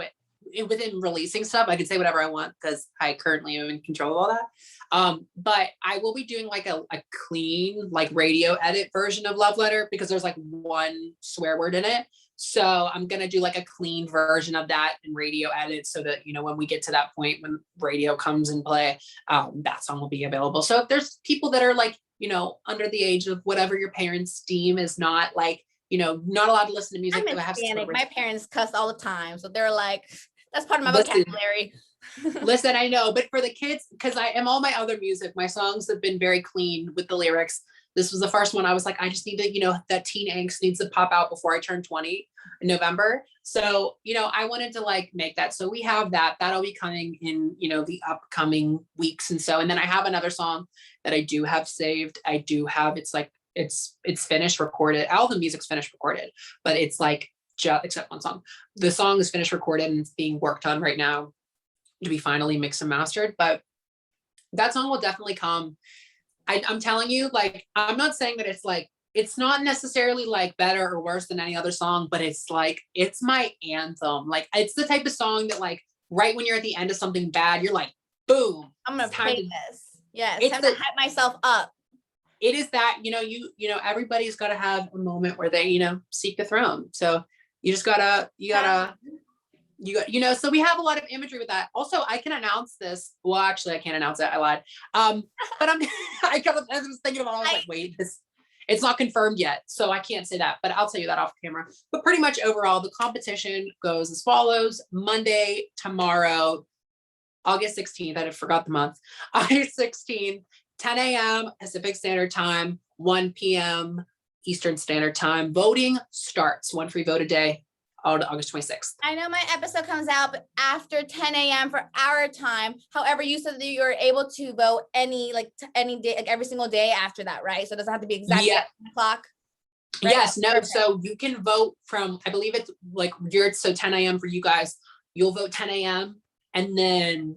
Speaker 2: within releasing stuff, I can say whatever I want because I currently am in control of all that. But I will be doing like a clean, like radio edit version of Love Letter because there's like one swear word in it. So I'm going to do like a clean version of that in radio edit so that, when we get to that point when radio comes in play, that song will be available. So if there's people that are like, under the age of whatever your parents deem is not like, not allowed to listen to music.
Speaker 1: I'm Hispanic. My parents cuss all the time. So they're like, that's part of my vocabulary.
Speaker 2: Listen, I know, but for the kids, because I am all my other music, my songs have been very clean with the lyrics. This was the first one I was like, I just need to, that teen angst needs to pop out before I turn 20 in November. So, I wanted to like make that. So we have that'll be coming in, the upcoming weeks. And then I have another song that I do have saved. I do have, it's like, it's finished, recorded. All the music's finished, recorded, but it's like except one song. The song is finished, recorded, and it's being worked on right now to be finally mixed and mastered. But that song will definitely come. I'm telling you, like, I'm not saying that it's like, it's not necessarily like better or worse than any other song, but it's like, it's my anthem. Like, it's the type of song that like, right when you're at the end of something bad, you're like, boom.
Speaker 1: I'm going to play this. Yes. It's time to hype myself up.
Speaker 2: It is that, everybody's got to have a moment where they, seek the throne. So you just gotta, so we have a lot of imagery with that. Also, I can announce this. Well, actually, I can't announce it. I lied. But I was thinking about it. I was like, wait, it's not confirmed yet. So I can't say that, but I'll tell you that off camera. But pretty much overall, the competition goes as follows. Monday, tomorrow, August 16th. I forgot the month. August 16th, 10 a.m. Pacific Standard Time, 1 p.m. Eastern Standard Time. Voting starts. One free vote a day. August 26th.
Speaker 1: I know my episode comes out after 10 a.m. for our time. However, you said that you're able to vote any day, like every single day after that, right? So it doesn't have to be exactly at 10 o'clock.
Speaker 2: Right? Yes, no. So you can vote from, I believe it's like so 10 a.m. for you guys. You'll vote 10 a.m. and then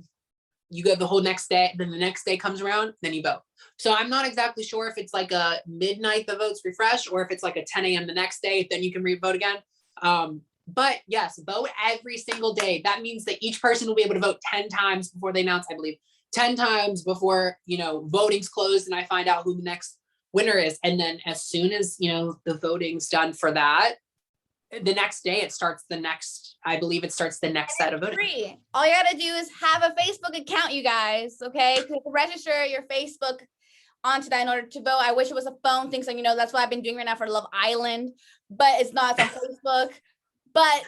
Speaker 2: you go the whole next day. Then the next day comes around, then you vote. So I'm not exactly sure if it's like a midnight the votes refresh or if it's like a 10 a.m. the next day, then you can re-vote again. But yes, vote every single day. That means that each person will be able to vote 10 times before they announce, I believe, 10 times before, voting's closed and I find out who the next winner is. And then as soon as, the voting's done for that, the next day I believe it starts the next set of voting.
Speaker 1: Free. All you gotta do is have a Facebook account, you guys, okay? To register your Facebook onto that in order to vote. I wish it was a phone thing, so that's what I've been doing right now for Love Island, but it's not. It's on Facebook. But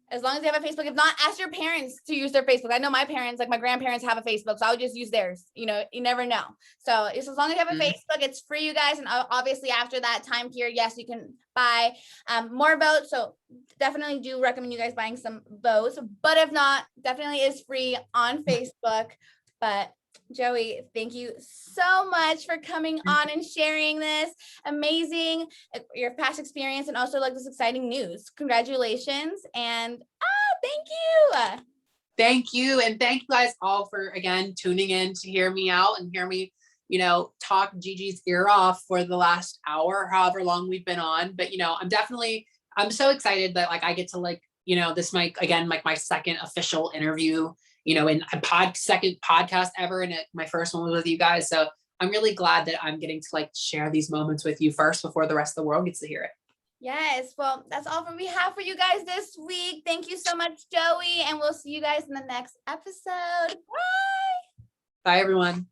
Speaker 1: as long as you have a Facebook, if not, ask your parents to use their Facebook. I know my parents, like my grandparents, have a Facebook, so I would just use theirs. You never know. So it's as long as you have a Facebook, it's free, you guys. And obviously after that time period, yes, you can buy more votes. So definitely do recommend you guys buying some votes. But if not, definitely is free on Facebook. But Joey, thank you so much for coming on and sharing this amazing, your past experience and also like this exciting news. Congratulations. And thank you.
Speaker 2: Thank you. And thank you guys all for, again, tuning in to hear me out and hear me, talk Gigi's ear off for the last hour, however long we've been on. But, I'm so excited that like I get to like, this might, again, like my second official interview, in a second podcast ever. And my first one was with you guys. So I'm really glad that I'm getting to like share these moments with you first before the rest of the world gets to hear it.
Speaker 1: Yes. Well, that's all we have for you guys this week. Thank you so much, Joey. And we'll see you guys in the next episode. Bye.
Speaker 2: Bye, everyone.